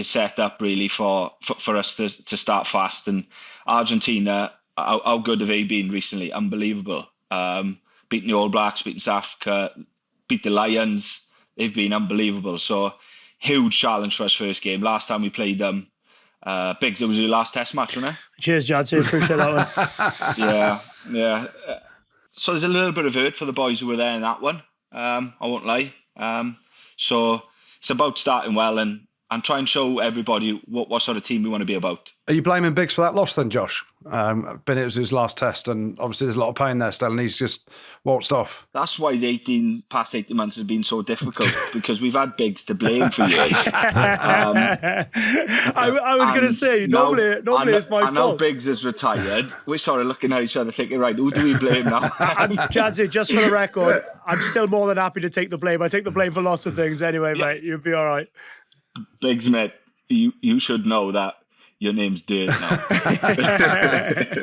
set up really for us to start fast. And Argentina, how good have they been recently? Unbelievable. Beating the All Blacks, beating South Africa, beat the Lions. They've been unbelievable. So huge challenge for us first game. Last time we played them, Biggs, it was your last test match, wasn't it? Cheers, Jadzi. Appreciate that one. Yeah. So there's a little bit of hurt for the boys who were there in that one. I won't lie. So it's about starting well and try and show everybody what sort of team we want to be about. Are you blaming Biggs for that loss then, Josh? It was his last test, and obviously there's a lot of pain there still, and he's just waltzed off. That's why the past 18 months has been so difficult, because we've had Biggs to blame for years. I was going to say, normally it's my fault. And now Biggs is retired. We're sort of looking at each other thinking, right, who do we blame now? Jadzi, just for the record, I'm still more than happy to take the blame. I take the blame for lots of things anyway, mate. You'll be all right. Biggs, mate, you should know that your name's Dave now.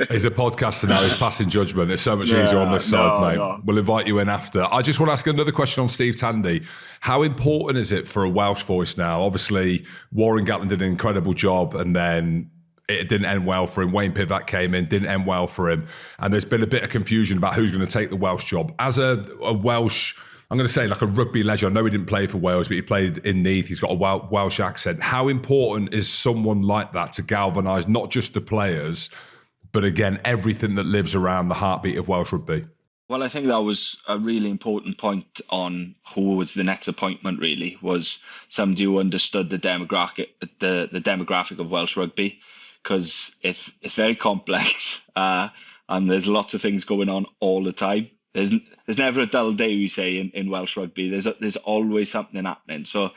He's a podcaster now. He's passing judgment. It's so much easier on this side, mate. No. We'll invite you in after. I just want to ask another question on Steve Tandy. How important is it for a Welsh voice now? Obviously, Warren Gatland did an incredible job, and then it didn't end well for him. Wayne Pivac came in, didn't end well for him. And there's been a bit of confusion about who's going to take the Welsh job. As a Welsh, I'm going to say like a rugby legend. I know he didn't play for Wales, but he played in Neath. He's got a Welsh accent. How important is someone like that to galvanise not just the players, but again, everything that lives around the heartbeat of Welsh rugby? Well, I think that was a really important point on who was the next appointment, really, was somebody who understood the demographic of Welsh rugby, because it's very complex and there's lots of things going on all the time. There's never a dull day, we say, in Welsh rugby. There's always something happening. So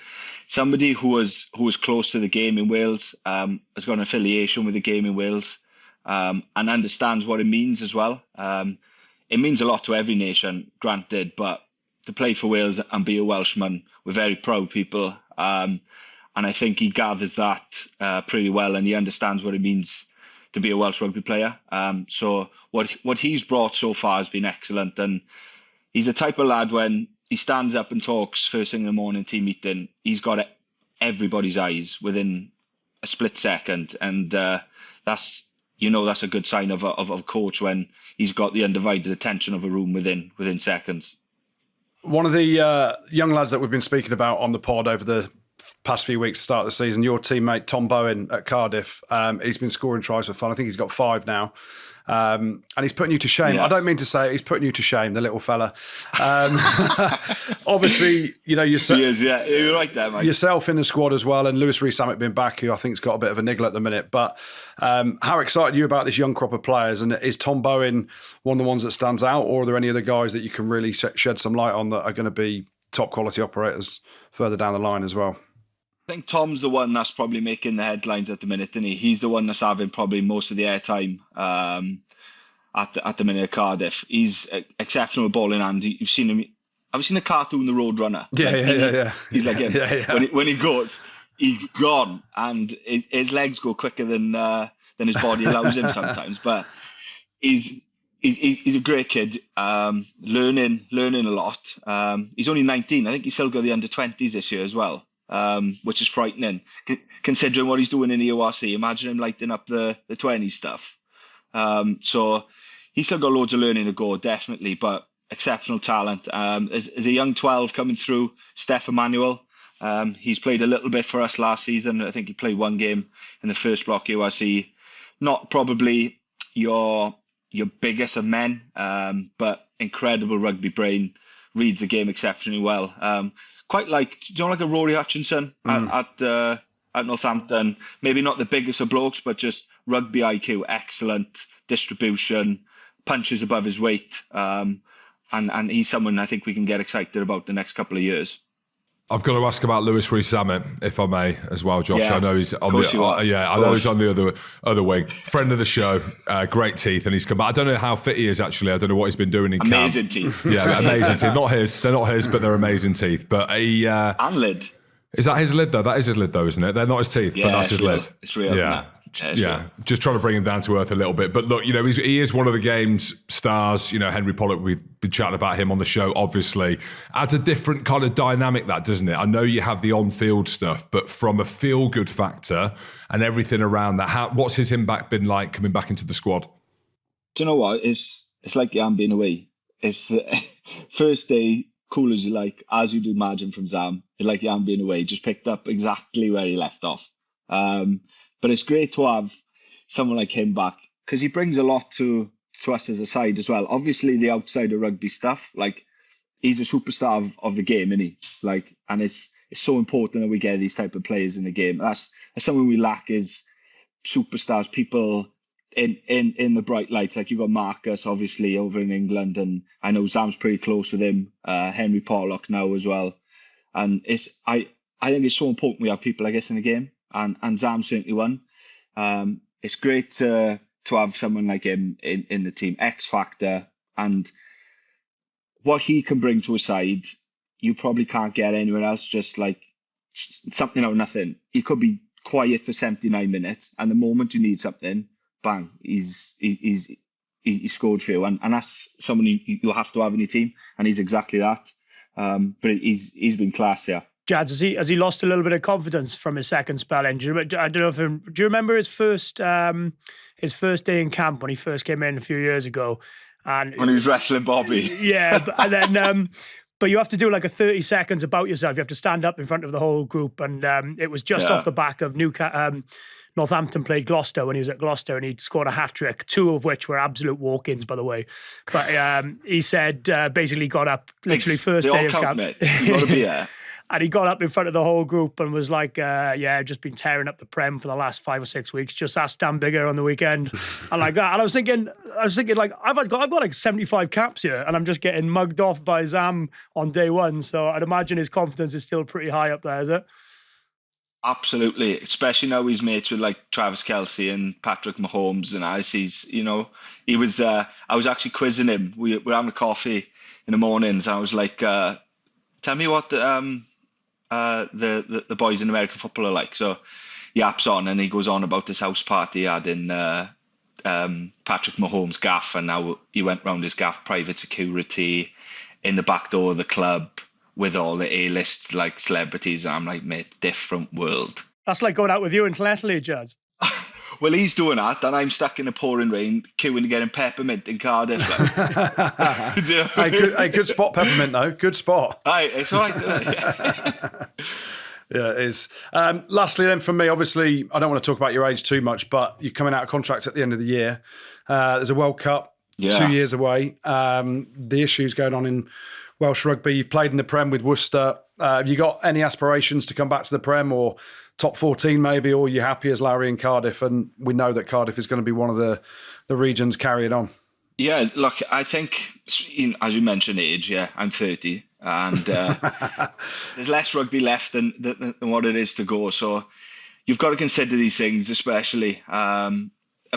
somebody who was close to the game in Wales, has got an affiliation with the game in Wales, and understands what it means as well. It means a lot to every nation, granted, but to play for Wales and be a Welshman, we're very proud people. And I think he gathers that pretty well, and he understands what it means to be a Welsh rugby player. So what he's brought so far has been excellent. And he's the type of lad, when he stands up and talks first thing in the morning team meeting, he's got everybody's eyes within a split second. And that's a good sign of a coach, when he's got the undivided attention of a room within seconds. One of the young lads that we've been speaking about on the pod over the past few weeks to start the season, your teammate Tom Bowen at Cardiff, he's been scoring tries for fun. I think he's got 5 now. And he's putting you to shame. Yeah. I don't mean to say it, he's putting you to shame, the little fella. Obviously, you're right there, mate. Yourself in the squad as well, and Lewis Rees-Summit being back, who I think's got a bit of a niggle at the minute. But how excited are you about this young crop of players? And is Tom Bowen one of the ones that stands out, or are there any other guys that you can really shed some light on that are going to be top quality operators further down the line as well? I think Tom's the one that's probably making the headlines at the minute, isn't he? He's the one that's having probably most of the airtime at the minute at Cardiff. He's exceptional with ball in hand. You've seen him. Have you seen the cartoon The Road Runner? Yeah. He's like him. Yeah. When he goes, he's gone, and his legs go quicker than his body allows him sometimes. But he's a great kid, learning a lot. He's only 19. I think he's still got the under-20s this year as well. Which is frightening, considering what he's doing in the ORC. Imagine him lighting up the 20 stuff. So he's still got loads of learning to go, definitely, but exceptional talent. As a young 12 coming through, Steph Emmanuel, he's played a little bit for us last season. I think he played 1 game in the first block URC. Not probably your biggest of men, but incredible rugby brain, reads the game exceptionally well. Quite like, do you know, like a Rory Hutchinson at at Northampton. Maybe not the biggest of blokes, but just rugby IQ, excellent distribution, punches above his weight. And he's someone I think we can get excited about the next couple of years. I've got to ask about Lewis Rees-Zammit, if I may, as well, Josh. Yeah, I know he's on the other wing. Friend of the show, great teeth, and he's come back. I don't know how fit he is actually. I don't know what he's been doing in camp. Amazing teeth. Yeah, amazing teeth. They're not his, but they're amazing teeth. But he and lid. Is that his lid though? That is his lid though, isn't it? They're not his teeth, but that's his lid. It's real. Yeah. Real. Just trying to bring him down to earth a little bit. But look, he is one of the game's stars. Henry Pollock, we've been chatting about him on the show, obviously. Adds a different kind of dynamic, that, doesn't it? I know you have the on-field stuff, but from a feel-good factor and everything around that, what's his impact been like coming back into the squad? Do you know what? It's like Jan being away. It's first day, cool as you like, as you'd imagine from Zam. It's like Jan being away, just picked up exactly where he left off. But it's great to have someone like him back because he brings a lot to us as a side as well. Obviously, the outside of rugby stuff, like he's a superstar of the game, isn't he? Like, and it's so important that we get these type of players in the game. That's something we lack is superstars, people in the bright lights. Like you've got Marcus, obviously, over in England, and I know Zam's pretty close with him. Henry Pollock now as well, and I think it's so important we have people like this in the game. And Zam certainly won. It's great to have someone like him in the team, X factor, and what he can bring to a side, you probably can't get anywhere else. Just like something or nothing. He could be quiet for 79 minutes, and the moment you need something, bang, he's scored for you, and that's someone you have to have in your team, and he's exactly that. But he's been class here. Jads, has he lost a little bit of confidence from his second spell in? I don't know do you remember his first day in camp when he first came in a few years ago? And when he was wrestling Bobby. Yeah, and then but you have to do like a 30 seconds about yourself. You have to stand up in front of the whole group, and it was just off the back of Northampton played Gloucester when he was at Gloucester, and he'd scored a hat-trick, 2 of which were absolute walk-ins, by the way. But he said basically got up literally first day of camp. You got to be there. And he got up in front of the whole group and was like, I've just been tearing up the Prem for the last 5 or 6 weeks. Just ask Dan Bigger on the weekend. And like that. And I was thinking like, I've got like 75 caps here and I'm just getting mugged off by Zam on day one. So I'd imagine his confidence is still pretty high up there, is it? Absolutely. Especially now he's mates with like Travis Kelce and Patrick Mahomes and he was, I was actually quizzing him. We were having a coffee in the mornings. And I was like, tell me what the boys in American football are like. So he yaps on and he goes on about this house party he had in Patrick Mahomes' gaff, and now he went round his gaff, private security in the back door of the club with all the A-list like celebrities. And I'm like, mate, different world. That's like going out with you in Cletterley, Jazz. Well, he's doing that, and I'm stuck in the pouring rain, queuing to get him peppermint in Cardiff. Hey, good spot, peppermint, though. Good spot. Aye, it's all right. Yeah, it is. Lastly, then, for me, obviously, I don't want to talk about your age too much, but you're coming out of contract at the end of the year. There's a World Cup 2 years away. The issues going on in Welsh rugby. You've played in the Prem with Worcester. Have you got any aspirations to come back to the Prem or top 14 maybe, or are you happy as Larry in Cardiff? And we know that Cardiff is going to be one of the regions carrying on. Yeah, look, I think, as you mentioned age, I'm 30, and there's less rugby left than what it is to go. So you've got to consider these things, especially. A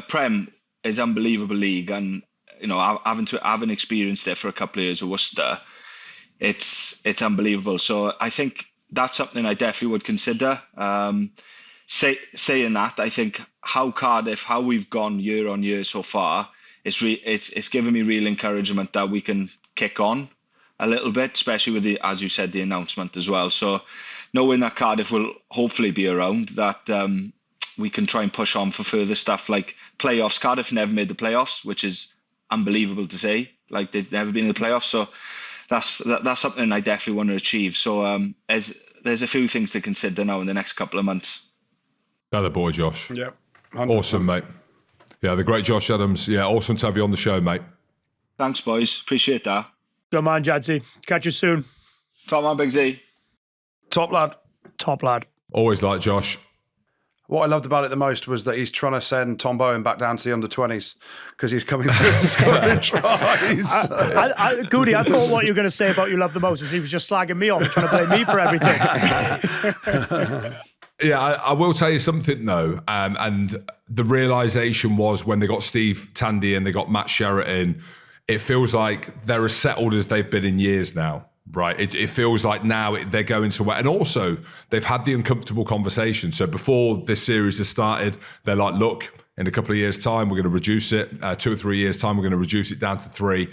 Prem is an unbelievable league, and having experienced it for a couple of years at Worcester, it's unbelievable. So I think that's something I definitely would consider. Saying that, I think how we've gone year on year so far, it's given me real encouragement that we can kick on a little bit, especially with as you said, the announcement as well. So knowing that Cardiff will hopefully be around, that we can try and push on for further stuff like playoffs. Cardiff never made the playoffs, which is unbelievable to say. Like they've never been in the playoffs, so that's something I definitely want to achieve. So there's a few things to consider now in the next couple of months. Another boy, Josh. Yeah, awesome, mate. Yeah, the great Josh Adams. Yeah, awesome to have you on the show, mate. Thanks, boys. Appreciate that. Good man, Jadsy. Catch you soon. Top man, Big Z. Top lad. Top lad. Always like Josh. What I loved about it the most was that he's trying to send Tom Bowen back down to the under-20s because he's coming through and scoring tries. Goody, I thought what you were going to say about you love the most was he was just slagging me off and trying to blame me for everything. Yeah, I will tell you something though, and the realisation was when they got Steve Tandy and they got Matt Sherratt in, it feels like they're as settled as they've been in years now. Right, it feels like now they're going to where, and also they've had the uncomfortable conversation. So before this series has started, they're like, look, in a couple of years' time, we're going to reduce it. 2 or 3 years' time, we're going to reduce it down to 3.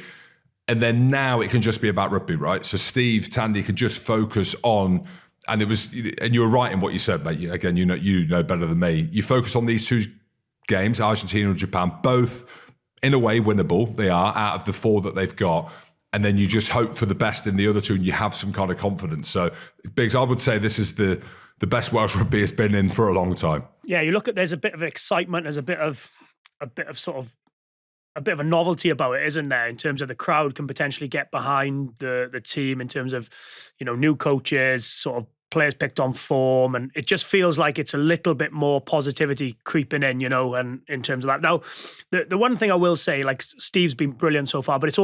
And then now it can just be about rugby, right? So Steve Tandy can just focus on, and you were right in what you said, mate. Again, you know better than me. You focus on these 2 games, Argentina and Japan, both in a way winnable. They are out of the 4 that they've got. And then you just hope for the best in the other 2 and you have some kind of confidence. So, Biggs, I would say this is the best Welsh rugby has been in for a long time. Yeah, you look at, there's a bit of excitement, there's a bit of a novelty about it, isn't there? In terms of the crowd can potentially get behind the team in terms of, new coaches, sort of players picked on form. And it just feels like it's a little bit more positivity creeping in, and in terms of that. Now, the one thing I will say, like Steve's been brilliant so far, but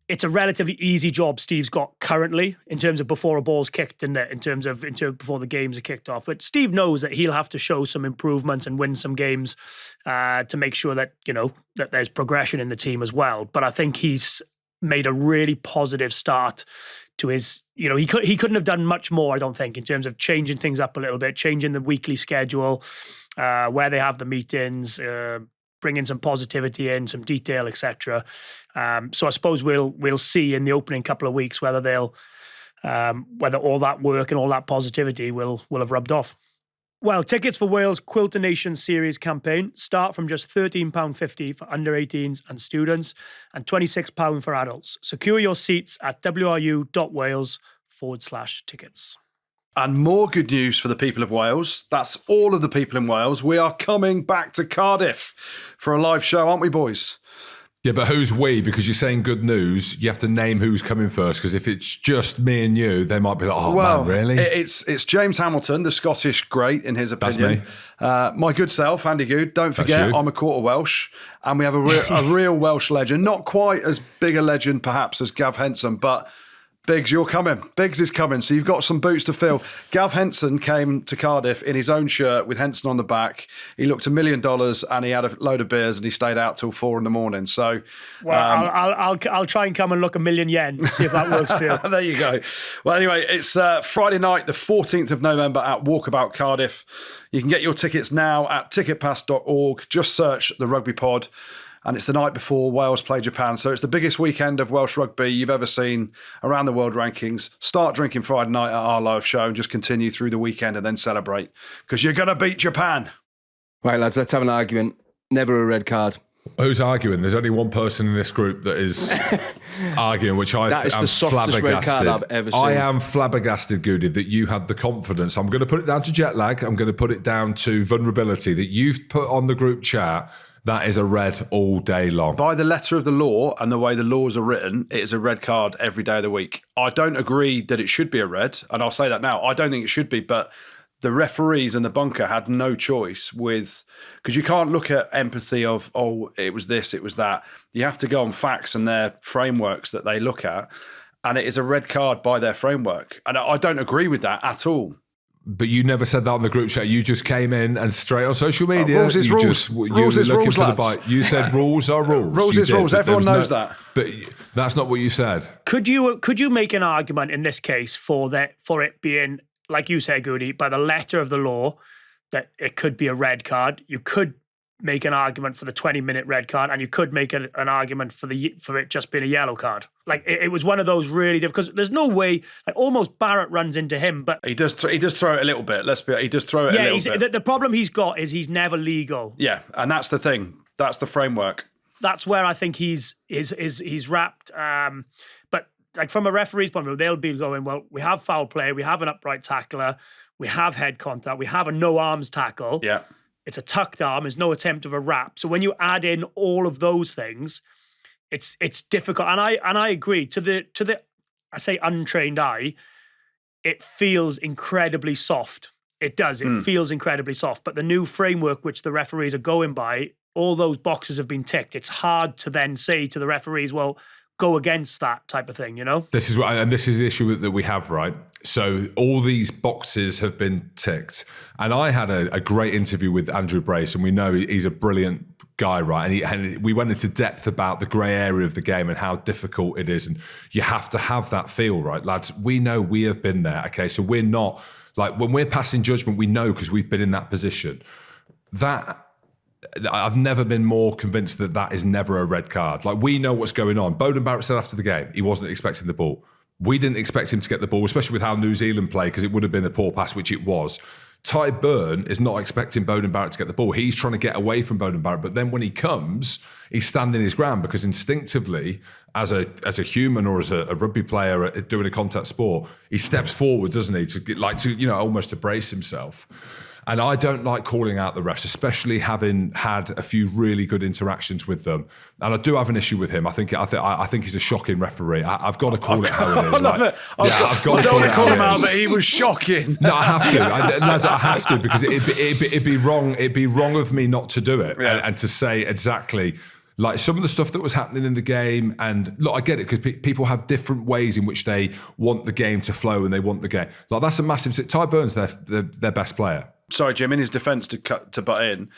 it's a relatively easy job Steve's got currently in terms of before a ball's kicked in terms of before the games are kicked off. But Steve knows that he'll have to show some improvements and win some games to make sure that, that there's progression in the team as well. But I think he's made a really positive start to his, he couldn't have done much more, I don't think, in terms of changing things up a little bit, changing the weekly schedule, where they have the meetings, bringing some positivity in, some detail, etc. So I suppose we'll see in the opening couple of weeks whether whether all that work and all that positivity will have rubbed off. Well, tickets for Wales Quilter Nations Series campaign start from just £13.50 for under 18s and students and £26 for adults. Secure your seats at wru.wales/tickets. And more good news for the people of Wales. That's all of the people in Wales. We are coming back to Cardiff for a live show, aren't we, boys? Yeah, but who's we? Because you're saying good news, you have to name who's coming first. Because if it's just me and you, they might be like, oh, man, really? It's James Hamilton, the Scottish great, in his opinion. That's me. My good self, Andy Goode. Don't forget, I'm a quarter Welsh. And we have a real Welsh legend. Not quite as big a legend, perhaps, as Gav Henson, but Biggs, you're coming. Biggs is coming, so you've got some boots to fill. Gav Henson came to Cardiff in his own shirt with Henson on the back. He looked $1 million and he had a load of beers and he stayed out till 4 a.m. So, well, I'll try and come and look £1 million yen, see if that works for you. There you go. Well, anyway, it's Friday night, the 14th of November at Walkabout Cardiff. You can get your tickets now at ticketpass.org. Just search the Rugby Pod. And it's the night before Wales play Japan. So it's the biggest weekend of Welsh rugby you've ever seen around the world rankings. Start drinking Friday night at our live show and just continue through the weekend and then celebrate. Because you're going to beat Japan. Right, lads, let's have an argument. Never a red card. Who's arguing? There's only one person in this group that is arguing, which that is the softest red card I've ever seen. I am flabbergasted, Goody, that you had the confidence. I'm going to put it down to jet lag. I'm going to put it down to vulnerability that you've put on the group chat. That is a red all day long. By the letter of the law and the way the laws are written, it is a red card every day of the week. I don't agree that it should be a red, and I'll say that now. I don't think it should be, but the referees and the bunker had no choice because you can't look at empathy of, oh, it was this, it was that. You have to go on facts and their frameworks that they look at, and it is a red card by their framework. And I don't agree with that at all. But you never said that on the group chat. You just came in and straight on social media. Rules is rules. Rules is rules, lads. You said rules are rules. Rules is rules. Everyone knows that. But that's not what you said. Could you make an argument in this case for it being, like you said, Goody, by the letter of the law, that it could be a red card? You could make an argument for the 20-minute red card, and you could make an argument for it just being a yellow card. Like it was one of those really difficult, because there's no way, like almost Barrett runs into him, but he does throw it a little bit. He does throw it a little bit. The problem he's got is he's never legal. Yeah, and that's the thing. That's the framework. That's where I think he's wrapped. But like from a referee's point of view, they'll be going, well, we have foul play, we have an upright tackler, we have head contact, we have a no arms tackle. Yeah. It's a tucked arm. There's no attempt of a wrap. So when you add in all of those things, it's difficult. And I agree. To the I say untrained eye, it feels incredibly soft It does. It feels incredibly soft. But the new framework, which the referees are going by, all those boxes have been ticked. It's hard to then say to the referees, well, go against that type of thing, you know? This is the issue that we have, right? So all these boxes have been ticked. And I had a great interview with Andrew Brace, and we know he's a brilliant guy, right? And we went into depth about the grey area of the game and how difficult it is. And you have to have that feel, right, lads? We know we have been there, okay? So we're not, like, when we're passing judgment, we know because we've been in that position. I've never been more convinced that is never a red card. Like, we know what's going on. Beauden Barrett said after the game he wasn't expecting the ball. We didn't expect him to get the ball, especially with how New Zealand play, because it would have been a poor pass, which it was. Ty Burn is not expecting Beauden Barrett to get the ball. He's trying to get away from Beauden Barrett. But then when he comes, he's standing his ground, because instinctively, as a human or as a rugby player doing a contact sport, he steps forward, doesn't he, almost to brace himself. And I don't like calling out the refs, especially having had a few really good interactions with them. And I do have an issue with him. I think he's a shocking referee. I've got to call it how it is. I've got to call him out, but he was shocking. No, I have to. I have to, because it'd be wrong. It'd be wrong of me not to do it and to say exactly. Like some of the stuff that was happening in the game, and look, I get it, because people have different ways in which they want the game to flow and they want the game. Like, that's a massive. Ty Burns, their best player. Sorry, Jim, in his defence to butt in,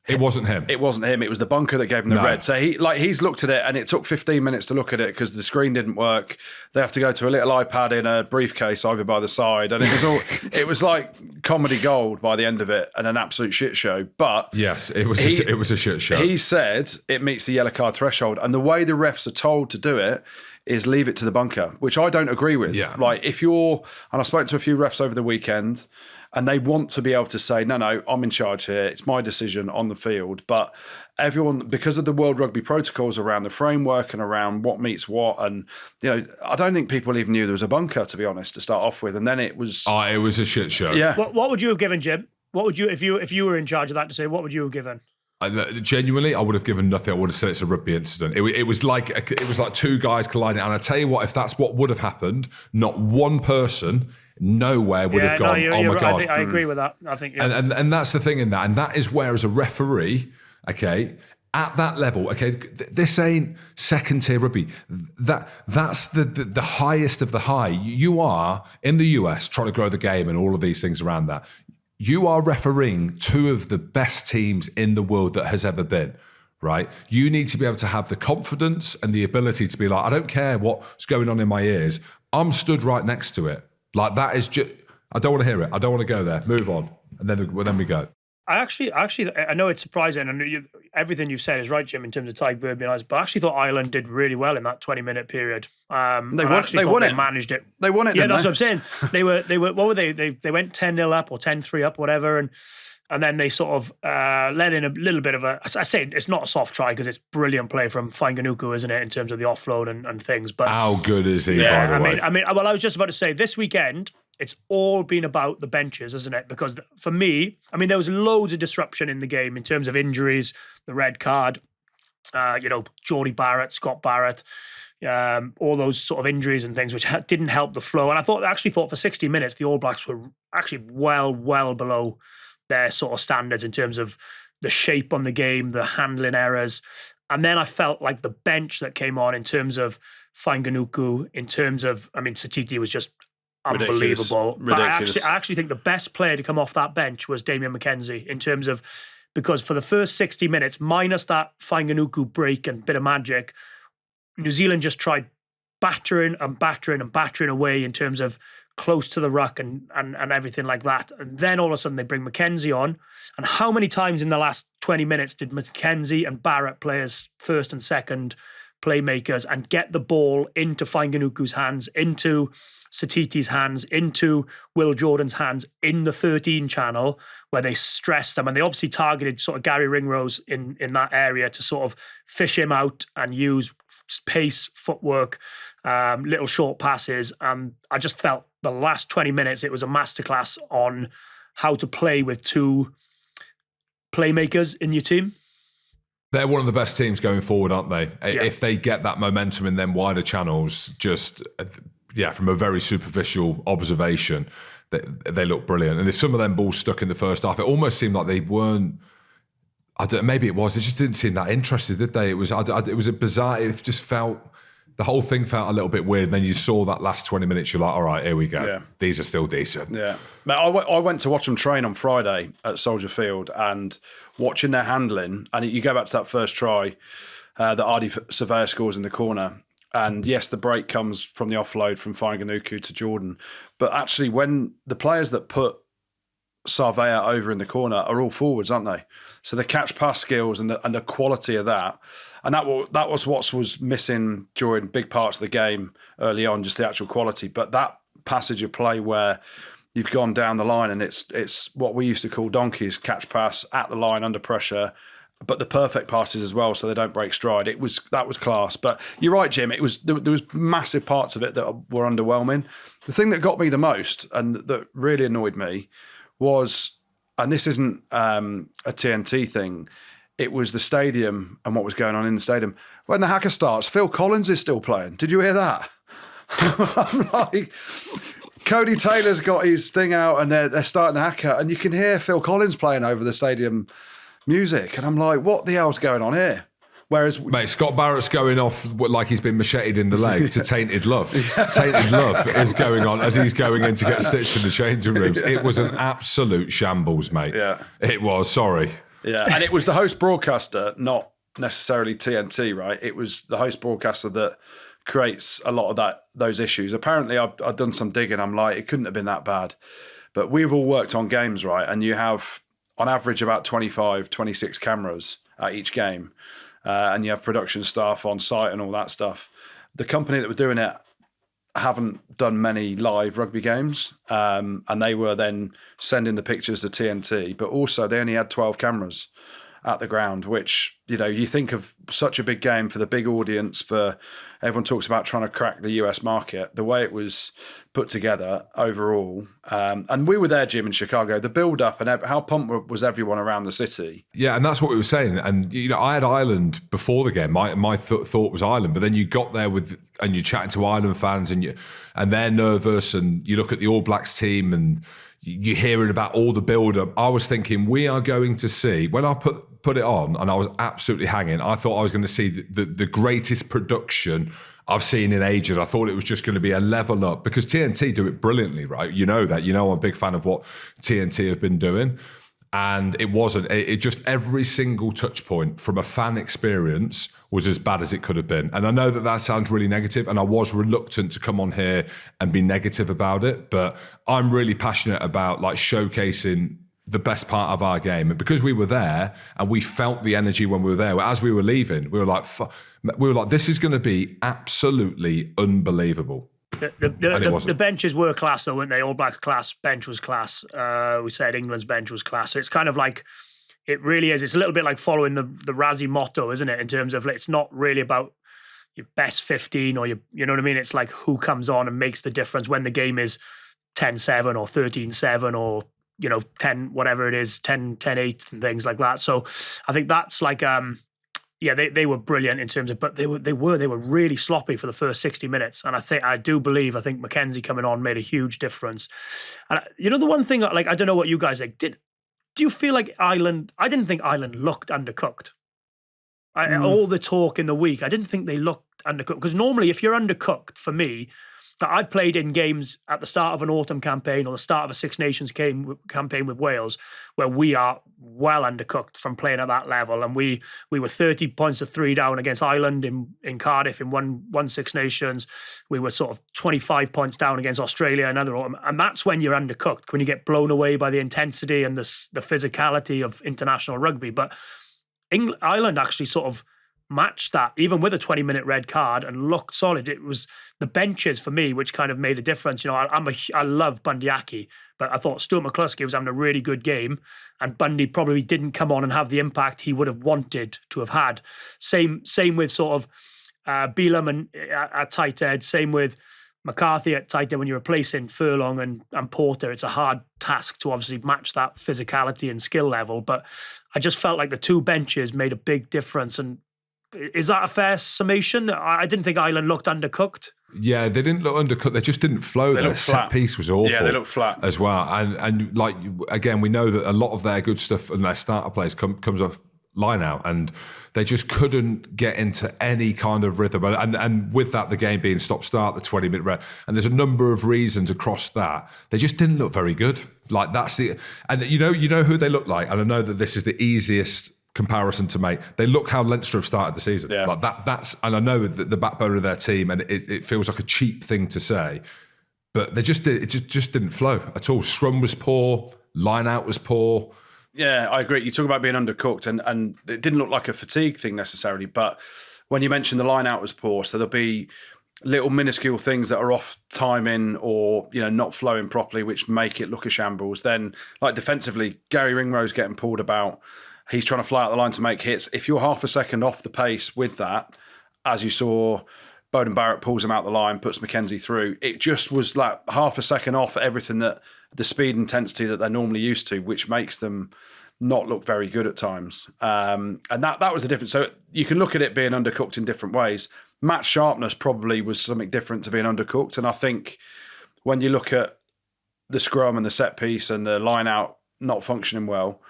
it wasn't him. It wasn't him. It was the bunker that gave him the red. So he's looked at it, and it took 15 minutes to look at it because the screen didn't work. They have to go to a little iPad in a briefcase over by the side, and it was like comedy gold by the end of it, and an absolute shit show. But yes, it was a shit show. He said it meets the yellow card threshold, and the way the refs are told to do it is leave it to the bunker, which I don't agree with. Yeah. Like, and I spoke to a few refs over the weekend, and they want to be able to say, no, I'm in charge here. It's my decision on the field. But everyone, because of the World Rugby protocols around the framework and around what meets what, and I don't think people even knew there was a bunker, to be honest, to start off with. And then it was it was a shit show. Yeah. What would you have given, Jim? What would you, if you were in charge of that, to say, what would you have given? Genuinely, I would have given nothing. I would have said it's a rugby incident. It was like two guys colliding. And I tell you what, if that's what would have happened, not one person nowhere would have gone, oh my God. I agree with that. I think, and that's the thing in that. And that is where, as a referee, okay, at that level, okay, this ain't second tier rugby. That's the highest of the high. You are in the US trying to grow the game and all of these things around that. You are refereeing two of the best teams in the world that has ever been, right? You need to be able to have the confidence and the ability to be like, I don't care what's going on in my ears. I'm stood right next to it. Like, that is just, I don't want to hear it. I don't want to go there. Move on. And then we go. I know it's surprising, and everything you've said is right, Jim, in terms of Ty Bird being honest, but I actually thought Ireland did really well in that 20-minute period. They won it. They managed it. They won it. Yeah, that's what I'm saying. They were. What were they? They went 10-0 up or 10-3 up, whatever, and then they sort of let in a little bit of I say it's not a soft try because it's brilliant play from Fainga'anuku, isn't it, in terms of the offload and things. But how good is he? Yeah, by the way? I mean, well, I was just about to say this weekend, it's all been about the benches, isn't it? Because for me, I mean, there was loads of disruption in the game in terms of injuries, the red card, Geordie Barrett, Scott Barrett, all those sort of injuries and things, which didn't help the flow. And I actually thought for 60 minutes, the All Blacks were actually well below their sort of standards in terms of the shape on the game, the handling errors. And then I felt like the bench that came on in terms of Fainga'anuku, in terms of, I mean, Satiti was just unbelievable. Ridiculous. But I actually think the best player to come off that bench was Damien McKenzie in terms of, because for the first 60 minutes, minus that Fainga'anuku break and bit of magic, New Zealand just tried battering away in terms of close to the ruck and everything like that. And then all of a sudden they bring McKenzie on. And how many times in the last 20 minutes did McKenzie and Barrett play as first and second playmakers and get the ball into Fainga'anuku's hands, into Satiti's hands, into Will Jordan's hands in the 13 channel, where they stressed them, and they obviously targeted sort of Gary Ringrose in that area to sort of fish him out and use pace, footwork, little short passes. And I just felt the last 20 minutes, it was a masterclass on how to play with two playmakers in your team. They're one of the best teams going forward, aren't they? Yeah. If they get that momentum in them wider channels, just, from a very superficial observation, they looked brilliant. And if some of them balls stuck in the first half, it almost seemed like they weren't. I don't. Maybe it was. They just didn't seem that interested, did they? It was. It was a bizarre. It just felt. The whole thing felt a little bit weird. And then you saw that last 20 minutes. You're like, all right, here we go. Yeah. These are still decent. Yeah. But I went to watch them train on Friday at Soldier Field, and watching their handling. And you go back to that first try that Ardy Surveyor scores in the corner. And yes, the break comes from the offload from Fainga'anuku to Jordan. But actually, when the players that put Surveyor over in the corner are all forwards, aren't they? So the catch pass skills and the quality of that, and that was what was missing during big parts of the game early on, just the actual quality. But that passage of play where you've gone down the line and it's what we used to call donkeys, catch pass at the line under pressure, but the perfect passes as well, so they don't break stride. That was class. But you're right, Jim. There was massive parts of it that were underwhelming. The thing that got me the most and that really annoyed me was, and this isn't a TNT thing, it was the stadium and what was going on in the stadium. When the haka starts, Phil Collins is still playing. Did you hear that? I'm like, Cody Taylor's got his thing out and they're starting the haka, and you can hear Phil Collins playing over the stadium music. And I'm like, what the hell's going on here? Whereas, mate, Scott Barrett's going off like he's been macheted in the leg to Tainted Love. Tainted Love is going on as he's going in to get stitched in the changing rooms. It was an absolute shambles, mate. Yeah. It was, sorry. Yeah, and it was the host broadcaster, not necessarily TNT, right? It was the host broadcaster that creates a lot of those issues. Apparently, I've done some digging. I'm like, it couldn't have been that bad. But we've all worked on games, right? And you have, on average, about 25, 26 cameras at each game. And you have production staff on site and all that stuff. The company that were doing it haven't done many live rugby games, and they were then sending the pictures to TNT, but also they only had 12 cameras at the ground, which, you think of such a big game for the big audience, for everyone talks about trying to crack the US market, the way it was put together overall. And we were there, Jim, in Chicago, the build up and how pumped was everyone around the city. Yeah. And that's what we were saying. And, I had Ireland before the game. My thought was Ireland, but then you got there and you're chatting to Ireland fans and they're nervous, and you look at the All Blacks team and you're hearing about all the build up. I was thinking we are going to see, when I put it on and I was absolutely hanging, I thought I was going to see the greatest production I've seen in ages. I thought it was just going to be a level up, because TNT do it brilliantly, right? You know that. I'm a big fan of what TNT have been doing. And it wasn't. It just, every single touch point from a fan experience was as bad as it could have been. And I know that sounds really negative, and I was reluctant to come on here and be negative about it, but I'm really passionate about showcasing the best part of our game. And because we were there and we felt the energy when we were there, as we were leaving, we were like, this is going to be absolutely unbelievable. The benches were class, though, weren't they? All Blacks class, bench was class. We said England's bench was class. So it's kind of like, it really is. It's a little bit like following the Razzie motto, isn't it? In terms of, it's not really about your best 15 or you know what I mean? It's like who comes on and makes the difference when the game is 10-7 or 13-7 or 10 whatever it is, 10-8 and things like that. So I think that's like they were brilliant in terms of, but they were really sloppy for the first 60 minutes. And I think Mackenzie coming on made a huge difference. And the one thing, I don't know what you guys think, do you feel like Ireland, I didn't think Ireland looked undercooked. All the talk in the week, I didn't think they looked undercooked, because normally if you're undercooked, for me, that I've played in games at the start of an autumn campaign or the start of a Six Nations campaign with Wales, where we are well undercooked from playing at that level. And we were 30 points to 3 down against Ireland in Cardiff in one Six Nations. We were sort of 25 points down against Australia another autumn. And that's when you're undercooked, when you get blown away by the intensity and the physicality of international rugby. But Ireland actually sort of matched that, even with a 20-minute red card, and looked solid. It was the benches for me which kind of made a difference. I love Bundy Aki, but I thought Stuart McCluskey was having a really good game, and Bundy probably didn't come on and have the impact he would have wanted to have had. Same with sort of Beelum and at tight head. Same with McCarthy at tight head. When you're replacing Furlong and Porter, it's a hard task to obviously match that physicality and skill level. But I just felt like the two benches made a big difference, and Is that a fair summation? I didn't think Ireland looked undercooked. Yeah, they didn't look undercut. They just didn't flow. Their set piece was awful. Yeah, they looked flat as well. And like again, we know that a lot of their good stuff and their starter plays comes off line out, and they just couldn't get into any kind of rhythm. And with that, the game being stop-start, the 20-minute rest, and there's a number of reasons across that. They just didn't look very good. Like and you know who they look like, and I know that this is the easiest comparison to make. They look how Leinster have started the season. Yeah. Like that's, and I know that the backbone of their team, and it feels like a cheap thing to say, but it just didn't flow at all. Scrum was poor, line out was poor. Yeah, I agree. You talk about being undercooked, and it didn't look like a fatigue thing necessarily, but when you mentioned the line out was poor, so there'll be little minuscule things that are off timing or not flowing properly, which make it look a shambles. Then, like defensively, Gary Ringrose getting pulled about. He's trying to fly out the line to make hits. If you're half a second off the pace with that, as you saw, Bowden Barrett pulls him out the line, puts Mackenzie through. It just was like half a second off everything that the speed intensity that they're normally used to, which makes them not look very good at times. And that was the difference. So you can look at it being undercooked in different ways. Match sharpness probably was something different to being undercooked. And I think when you look at the scrum and the set piece and the line out not functioning well,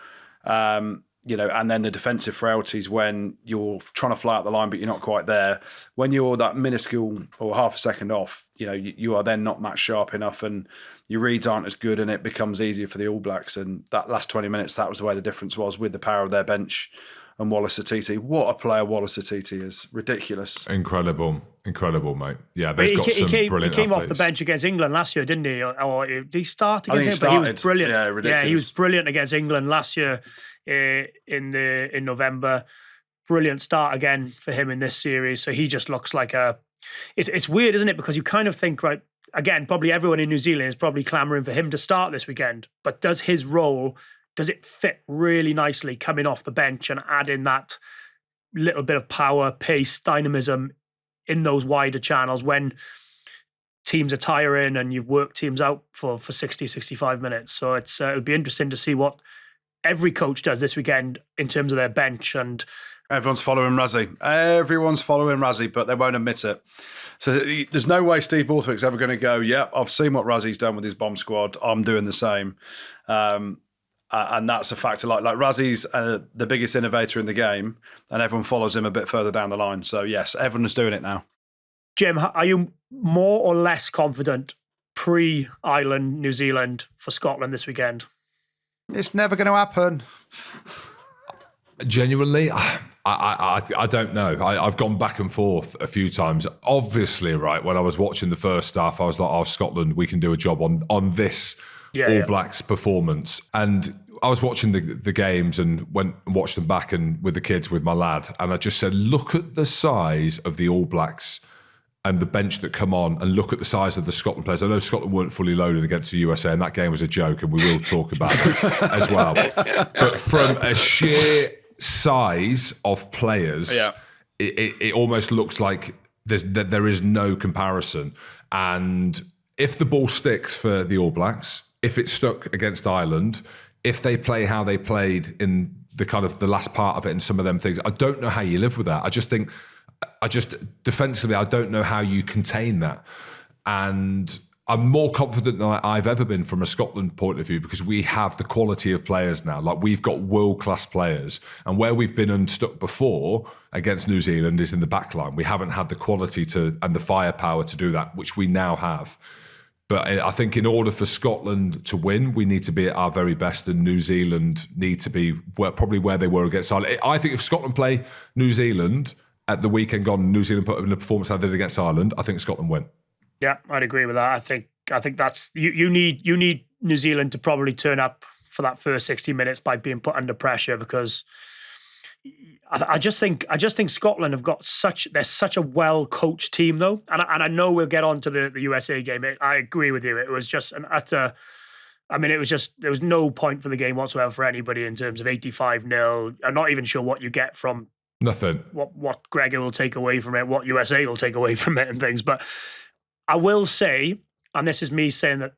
and then the defensive frailties when you're trying to fly out the line, but you're not quite there. When you're that minuscule or half a second off, you are then not match sharp enough, and your reads aren't as good, and it becomes easier for the All Blacks. And that last 20 minutes, that was the way the difference was with the power of their bench and Wallace Atiti. What a player Wallace Atiti is. Ridiculous. Incredible, mate. Yeah, they've got some brilliant He came athletes off the bench against England last year, didn't he? Or did he start against England? He was brilliant. Yeah, ridiculous. Yeah, he was brilliant against England last year in November. Brilliant start again for him in this series. So he just looks like it's weird, isn't it? Because you kind of think, right, again, probably everyone in New Zealand is probably clamouring for him to start this weekend. But does it fit really nicely coming off the bench and adding that little bit of power, pace, dynamism in those wider channels when teams are tiring and you've worked teams out for 60, 65 minutes. So it'll be interesting to see what every coach does this weekend in terms of their bench. And everyone's following Razzie, but they won't admit it. So there's no way Steve Borthwick's ever going to go, I've seen what Razzie's done with his bomb squad, I'm doing the same. And that's a factor. Like Razzie's the biggest innovator in the game, and everyone follows him a bit further down the line. So yes, everyone's doing it now. Jim, are you more or less confident pre-Ireland, New Zealand for Scotland this weekend? It's never going to happen. Genuinely, I don't know. I've gone back and forth a few times. Obviously, right, when I was watching the first half, I was like, Scotland, we can do a job on this All Blacks performance. And I was watching the games and went and watched them back and with the kids, with my lad. And I just said, look at the size of the All Blacks and the bench that come on, and look at the size of the Scotland players. I know Scotland weren't fully loaded against the USA, and that game was a joke, and we will talk about that as well. But from a sheer size of players, it almost looks like there is no comparison. And if the ball sticks for the All Blacks, if it's stuck against Ireland, if they play how they played in the kind of the last part of it and some of them things, I don't know how you live with that. I just defensively, I don't know how you contain that. And I'm more confident than I've ever been from a Scotland point of view, because we have the quality of players now. Like, we've got world-class players. And where we've been unstuck before against New Zealand is in the back line. We haven't had the quality and the firepower to do that, which we now have. But I think in order for Scotland to win, we need to be at our very best, and New Zealand need to be probably where they were against Ireland. I think if Scotland play New Zealand at the weekend gone, New Zealand put in a performance they did against Ireland, I think Scotland win. Yeah, I'd agree with that. I think that's you need New Zealand to probably turn up for that first 60 minutes by being put under pressure, because I just think Scotland have got they're such a well coached team though, and I know we'll get on to the USA game. I agree with you. It was just an utter. I mean, it was just, there was no point for the game whatsoever for anybody in terms of 85-0. I'm not even sure what you get from nothing. What Gregor will take away from it, what USA will take away from it and things. But I will say, and this is me saying that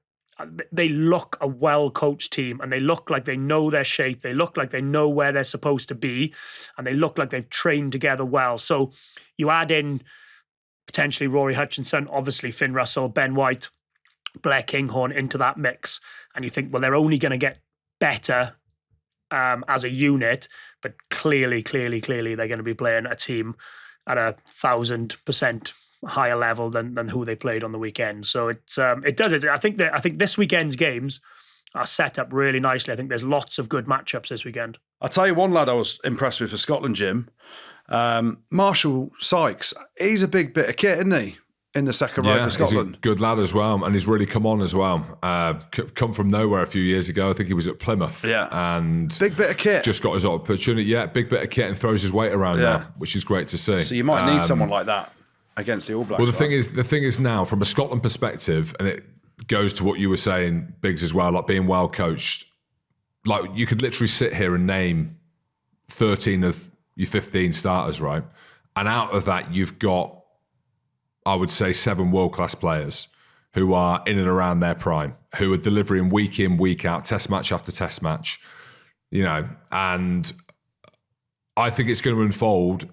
they look a well-coached team, and they look like they know their shape. They look like they know where they're supposed to be, and they look like they've trained together well. So you add in potentially Rory Hutchinson, obviously Finn Russell, Ben White, Blair Kinghorn into that mix, and you think, well, they're only going to get better as a unit, but clearly they're going to be playing a team at 1,000% higher level than who they played on the weekend. So it does it. I think this weekend's games are set up really nicely. I think there's lots of good matchups this weekend. I'll tell you one lad I was impressed with for Scotland, Jim. Marshall Sykes. He's a big bit of kit, isn't he? In the second row for Scotland. He's a good lad as well, and he's really come on as well. Come from nowhere a few years ago. I think he was at Plymouth. Yeah. And big bit of kit. Just got his opportunity. Yeah, big bit of kit, and throws his weight around now, which is great to see. So you might need someone like that against the All Blacks. Well, the thing is now, from a Scotland perspective, and it goes to what you were saying, Biggs, as well, like being well coached. Like, you could literally sit here and name 13 of your 15 starters, right? And out of that, you've got, I would say, 7 world-class players who are in and around their prime, who are delivering week in, week out, test match after test match, and I think it's going to unfold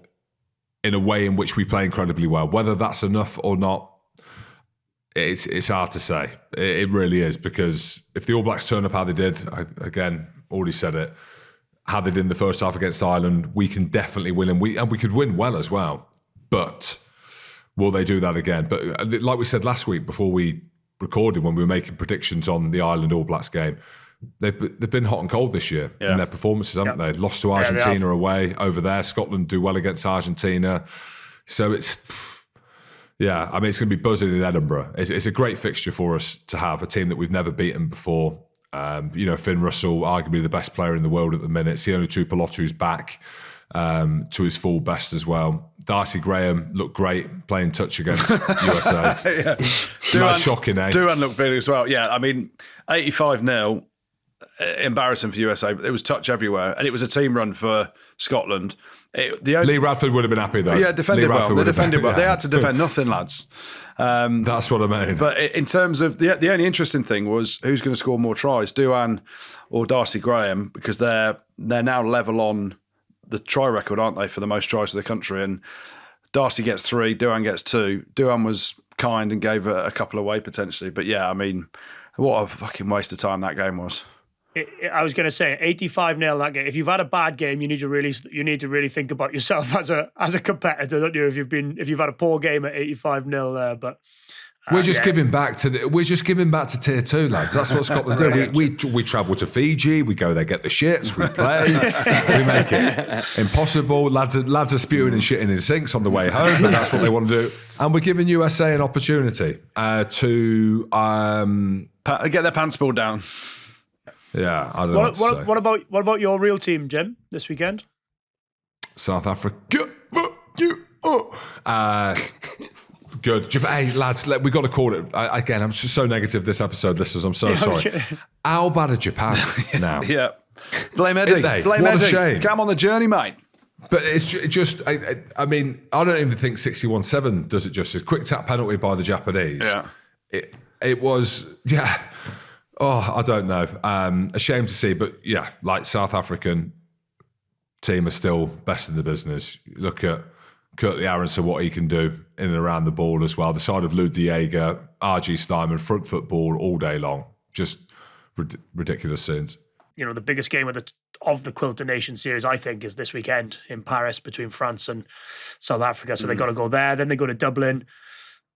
in a way in which we play incredibly well. Whether that's enough or not, it's hard to say. It really is, because if the All Blacks turn up how they did, again, already said it, how they did in the first half against Ireland, we can definitely win, and we could win well as well. But will they do that again? But like we said last week before we recorded, when we were making predictions on the Ireland All Blacks game, they've been hot and cold this year in their performances, haven't they? Lost to Argentina away over there. Scotland do well against Argentina. So it's going to be buzzing in Edinburgh. It's a great fixture for us to have, a team that we've never beaten before. Finn Russell, arguably the best player in the world at the minute. Sione Tuipulotu's back to his full best as well. Darcy Graham looked great playing touch against USA. Nice shocking, eh? Duan looked big as well. Yeah, I mean, 85-0, embarrassing for USA. It was touch everywhere, and it was a team run for Scotland. Lee Radford would have been happy though. Yeah, defended well. They defended well. They had to defend nothing, lads. That's what I mean. But in terms of the only interesting thing was who's going to score more tries, Duan or Darcy Graham, because they're now level on the try record, aren't they, for the most tries of the country? And Darcy gets 3, Duan gets 2. Duan was kind and gave a couple away potentially. But yeah, I mean, what a fucking waste of time that game was. I was going to say 85-0 that game. If you've had a bad game, you need to really think about yourself as a competitor, don't you? If you've had a poor game at 85-0 there, but we're just giving back to tier 2, lads. That's what Scotland do. We travel to Fiji, we go there, get the shits, we play, we make it impossible. Lads are spewing and shitting in sinks on the way home, and that's what they want to do. And we're giving USA an opportunity to get their pants pulled down. Yeah, I don't know. What about your real team, Jim, this weekend? South Africa. Good. Hey, lads, we've got to call it. Again, I'm just so negative this episode, listeners. I'm so sorry. How bad are Japan now? Yeah. Blame Eddie. Blame what Eddie. A shame. Come on the journey, mate. But it's just, I mean, I don't even think 61-7 does it justice. Quick tap penalty by the Japanese. Yeah. It was, yeah. Oh, I don't know. A shame to see, but yeah, like South African team are still best in the business. Look at Curtly Aronson, what he can do in and around the ball as well. The side of Lou De Jager, RG Steinman, front foot ball all day long. Just ridiculous scenes. The biggest game of the Quilter Nations Series, I think, is this weekend in Paris between France and South Africa. So they've got to go there. Then they go to Dublin,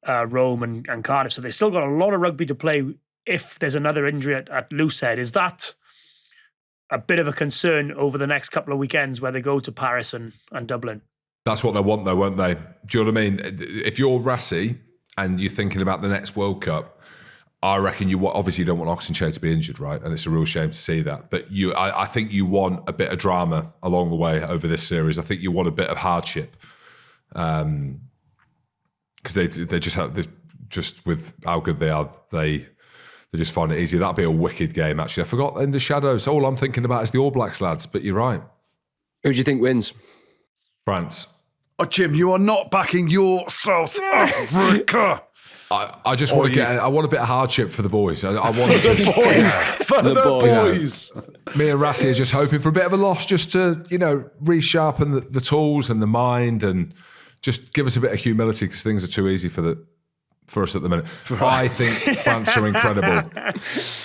Rome and Cardiff. So they've still got a lot of rugby to play. If there's another injury at Loosehead, is that a bit of a concern over the next couple of weekends where they go to Paris and Dublin? That's what they want, though, won't they? Do you know what I mean? If you're Rassie and you're thinking about the next World Cup, I reckon obviously you don't want Oxenchair to be injured, right? And it's a real shame to see that. But I think you want a bit of drama along the way over this series. I think you want a bit of hardship, because they just with how good they are, they just find it easy. That'd be a wicked game, actually. I forgot In the Shadows. All I'm thinking about is the All Blacks, lads. But you're right. Who do you think wins? France. Oh, Jim, you are not backing your South Africa. I just want to get. I want a bit of hardship for the boys. I want to just, For the boys. me and Rassi are just hoping for a bit of a loss, just to resharpen the tools and the mind, and just give us a bit of humility, because things are too easy for us at the minute. I think France are incredible.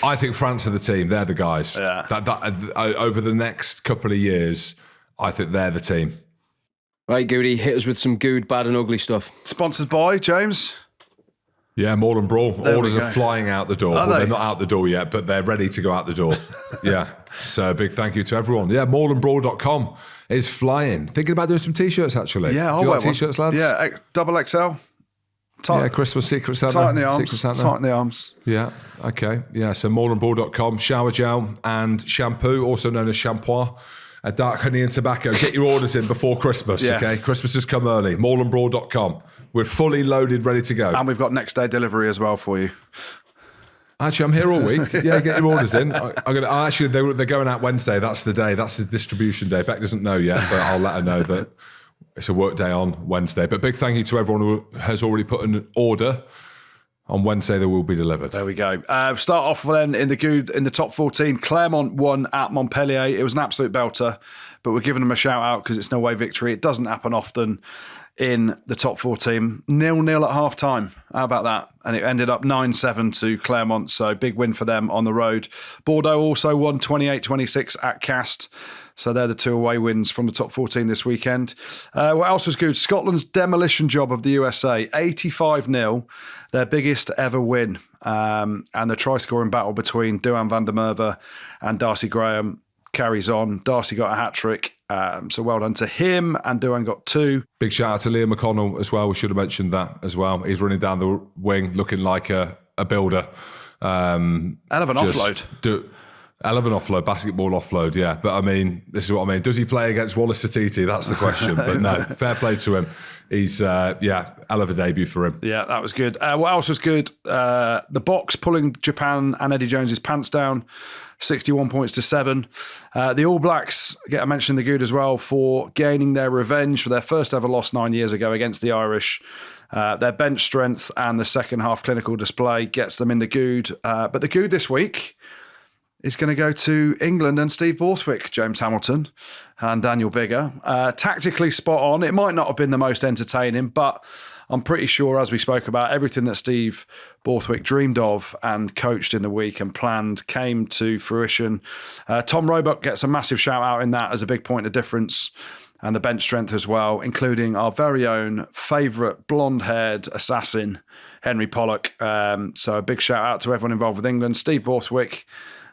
I think France are the team. They're the guys. Yeah. That over the next couple of years, I think they're the team. Right, Goody, hit us with some good, bad and ugly stuff. Sponsored by James. Yeah, Maul and Brawl. Orders are flying out the door. Are they? They're not out the door yet, but they're ready to go out the door. Yeah. So a big thank you to everyone. Yeah, maulandbrawl.com is flying. Thinking about doing some T-shirts, actually. Yeah, Do you like T-shirts, lads? Yeah, double XL. Yeah, Christmas Secret Santa. Tighten the arms. Secret Santa. Tighten the arms. Yeah, okay. Yeah, so maulandbrawl.com, shower gel and shampoo, also known as shampoing, dark honey and tobacco. Get your orders in before Christmas, okay? Christmas has come early. maulandbrawl.com. We're fully loaded, ready to go. And we've got next day delivery as well for you. Actually, I'm here all week. Yeah, get your orders in. Actually, they're going out Wednesday. That's the day. That's the distribution day. Beck doesn't know yet, but I'll let her know that it's a work day on Wednesday. But big thank you to everyone who has already put an order. On Wednesday, they will be delivered. There we go. Start off then in the Goode, in the top 14. Clermont won at Montpellier. It was an absolute belter, but we're giving them a shout out because it's no way victory. It doesn't happen often in the top 14. 0-0 at half time. How about that? And it ended up 9-7 to Clermont. So big win for them on the road. Bordeaux also won 28-26 at Cast. So they're the two away wins from the top 14 this weekend. What else was good? Scotland's demolition job of the USA, 85-0, their biggest ever win. And the try-scoring battle between Duhan van der Merwe and Darcy Graham carries on. Darcy got a hat-trick, so well done to him, and Duhan got 2. Big shout out to Liam McConnell as well. We should have mentioned that as well. He's running down the wing looking like a builder. Hell of an offload. Hell of an offload, basketball offload, yeah. But I mean, this is what I mean. Does he play against Wallace Satiti? That's the question. But no, fair play to him. He's, hell of a debut for him. Yeah, that was good. What else was good? The box pulling Japan and Eddie Jones's pants down, 61 points to 7. The All Blacks get a mention in the Goode as well for gaining their revenge for their first ever loss 9 years ago against the Irish. Their bench strength and the second half clinical display gets them in the Goode. But the Goode this week is going to go to England and Steve Borthwick, James Hamilton and Daniel Bigger. Tactically spot on. It might not have been the most entertaining, but I'm pretty sure, as we spoke about, everything that Steve Borthwick dreamed of and coached in the week and planned came to fruition. Tom Roebuck gets a massive shout out in that as a big point of difference, and the bench strength as well, including our very own favourite blonde-haired assassin, Henry Pollock. So a big shout out to everyone involved with England. Steve Borthwick,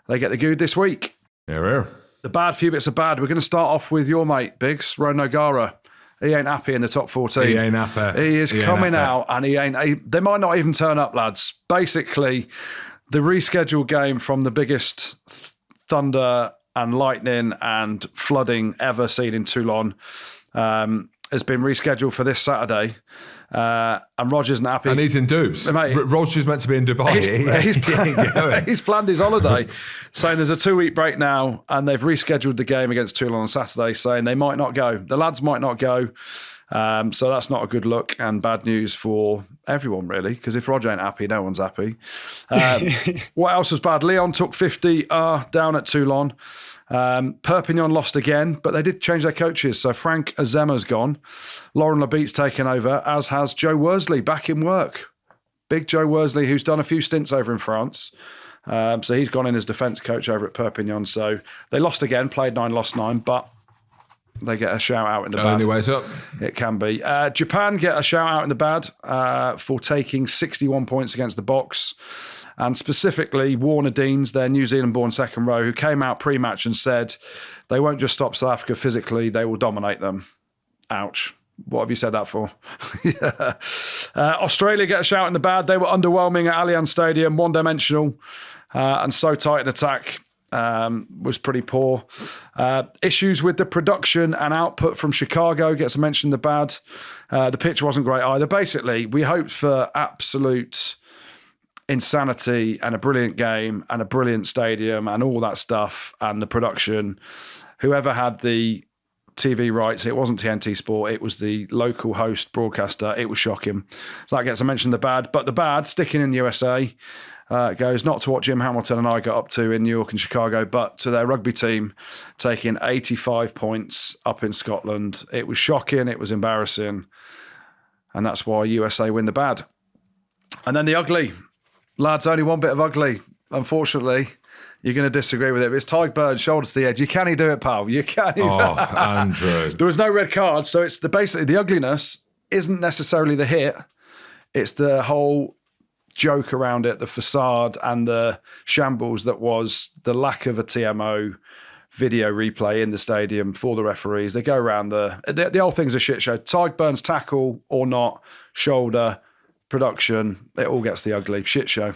they get the Goode this week. Here. The bad few bits of bad. We're going to start off with your mate, Biggs, Ron O'Gara. He ain't happy in the top 14. He ain't happy. He is coming out and they might not even turn up, lads. Basically, the rescheduled game from the biggest thunder and lightning and flooding ever seen in Toulon has been rescheduled for this Saturday. And Roger's not happy. And he's in Dubs. Roger's meant to be in Dubai. He's planned his holiday, saying there's a 2-week break now, and they've rescheduled the game against Toulon on Saturday, saying they might not go. The lads might not go. So that's not a good look and bad news for everyone, really, because if Roger ain't happy, no one's happy. What else was bad? Lyon took 50 down at Toulon. Perpignan lost again, but they did change their coaches. So Frank Azema's gone. Lauren Labite's taken over, as has Joe Worsley back in work. Big Joe Worsley, who's done a few stints over in France. So he's gone in as defence coach over at Perpignan. So they lost again, played 9, lost 9, but they get a shout out in the bad. Only ways up. It can be. Japan get a shout out in the bad for taking 61 points against the Box. And specifically, Warner Deans, their New Zealand-born second row, who came out pre-match and said they won't just stop South Africa physically, they will dominate them. Ouch. What have you said that for? Yeah. Australia get a shout in the bad. They were underwhelming at Allianz Stadium, one-dimensional, and so tight in attack. Was pretty poor. Issues with the production and output from Chicago gets a mention in the bad. The pitch wasn't great either. Basically, we hoped for absolute insanity and a brilliant game and a brilliant stadium and all that stuff and the production. Whoever had the TV rights. It wasn't TNT Sport. It was the local host broadcaster. It was shocking. So that gets to mention the bad. But the bad, sticking in the USA, goes not to what Jim Hamilton and I got up to in New York and Chicago, but to their rugby team taking 85 points up in Scotland. It was shocking. It was embarrassing. And that's why USA win the bad. And then the ugly. Lads, only one bit of ugly. Unfortunately, you're going to disagree with it. But it's Tyg Burns, shoulders to the edge. You can't do it, pal. You can't. Andrew. There was no red card. So it's basically the ugliness isn't necessarily the hit. It's the whole joke around it, the facade and the shambles that was the lack of a TMO video replay in the stadium for the referees. They go around the whole thing's a shit show. Tyg Burns tackle or not, shoulder, production, it all gets the ugly shit show.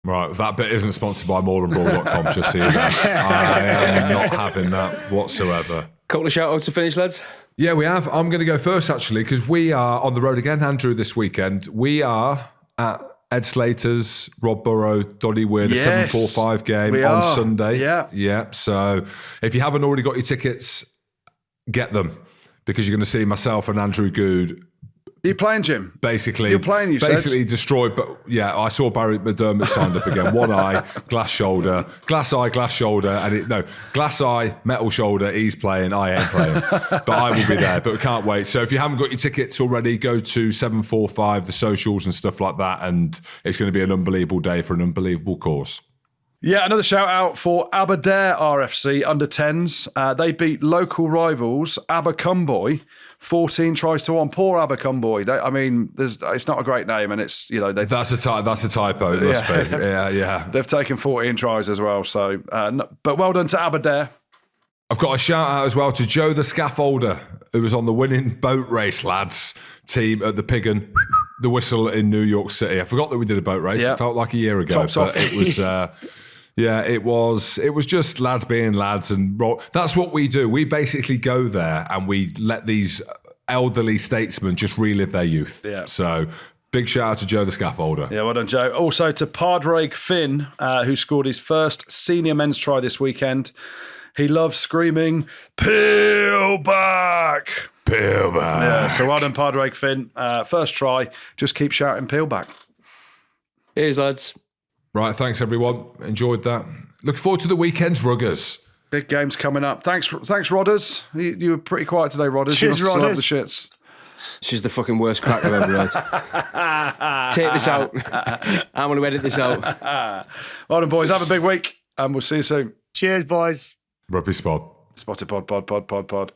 Right, that bit isn't sponsored by morethanbrawl.com, just so you know. I am not having that whatsoever. Couple of shout-outs to finish, lads. Yeah, we have. I'm going to go first, actually, because we are on the road again, Andrew, this weekend. We are at Ed Slater's, Rob Burrow, Donny Weir, the 745 game on Sunday. Yeah. So if you haven't already got your tickets, get them, because you're going to see myself and Andrew Goode. Are you playing, Jim? Basically, you're playing. You basically said. Destroyed. But yeah, I saw Barry McDermott signed up again. One eye, glass shoulder, glass eye, glass shoulder, and glass eye, metal shoulder. He's playing. I ain't playing, but I will be there. But we can't wait. So if you haven't got your tickets already, go to 745, the socials and stuff like that, and it's going to be an unbelievable day for an unbelievable cause. Yeah, another shout out for Aberdare RFC under 10s. They beat local rivals Abercumboy 14 tries to 1. Poor Abercumboy. It's not a great name, and it's that's a typo. It must be. Yeah. They've taken 14 tries as well. So, but well done to Aberdare. I've got a shout out as well to Joe the Scaffolder, who was on the winning boat race lads team at the Piggin. The Whistle in New York City. I forgot that we did a boat race. Yep. It felt like a year ago, Tops off. It was. It was just lads being lads, and that's what we do. We basically go there and we let these elderly statesmen just relive their youth. Yeah. So big shout out to Joe the Scaffolder. Yeah, well done, Joe. Also to Padraig Finn, who scored his first senior men's try this weekend. He loves screaming, "Peel back! Peel back!" Yeah, so well done, Padraig Finn. First try, just keep shouting, "Peel back!" Cheers, lads. Right, thanks everyone. Enjoyed that. Looking forward to the weekend's ruggers. Big games coming up. Thanks, Rodders. You were pretty quiet today, Rodders. Cheers, you must still have Rodders. the shits. She's the fucking worst crack I've ever heard. Take this out. I'm going to edit this out. Well done, boys. Have a big week, and we'll see you soon. Cheers, boys. Rugby Spot. Spotted pod.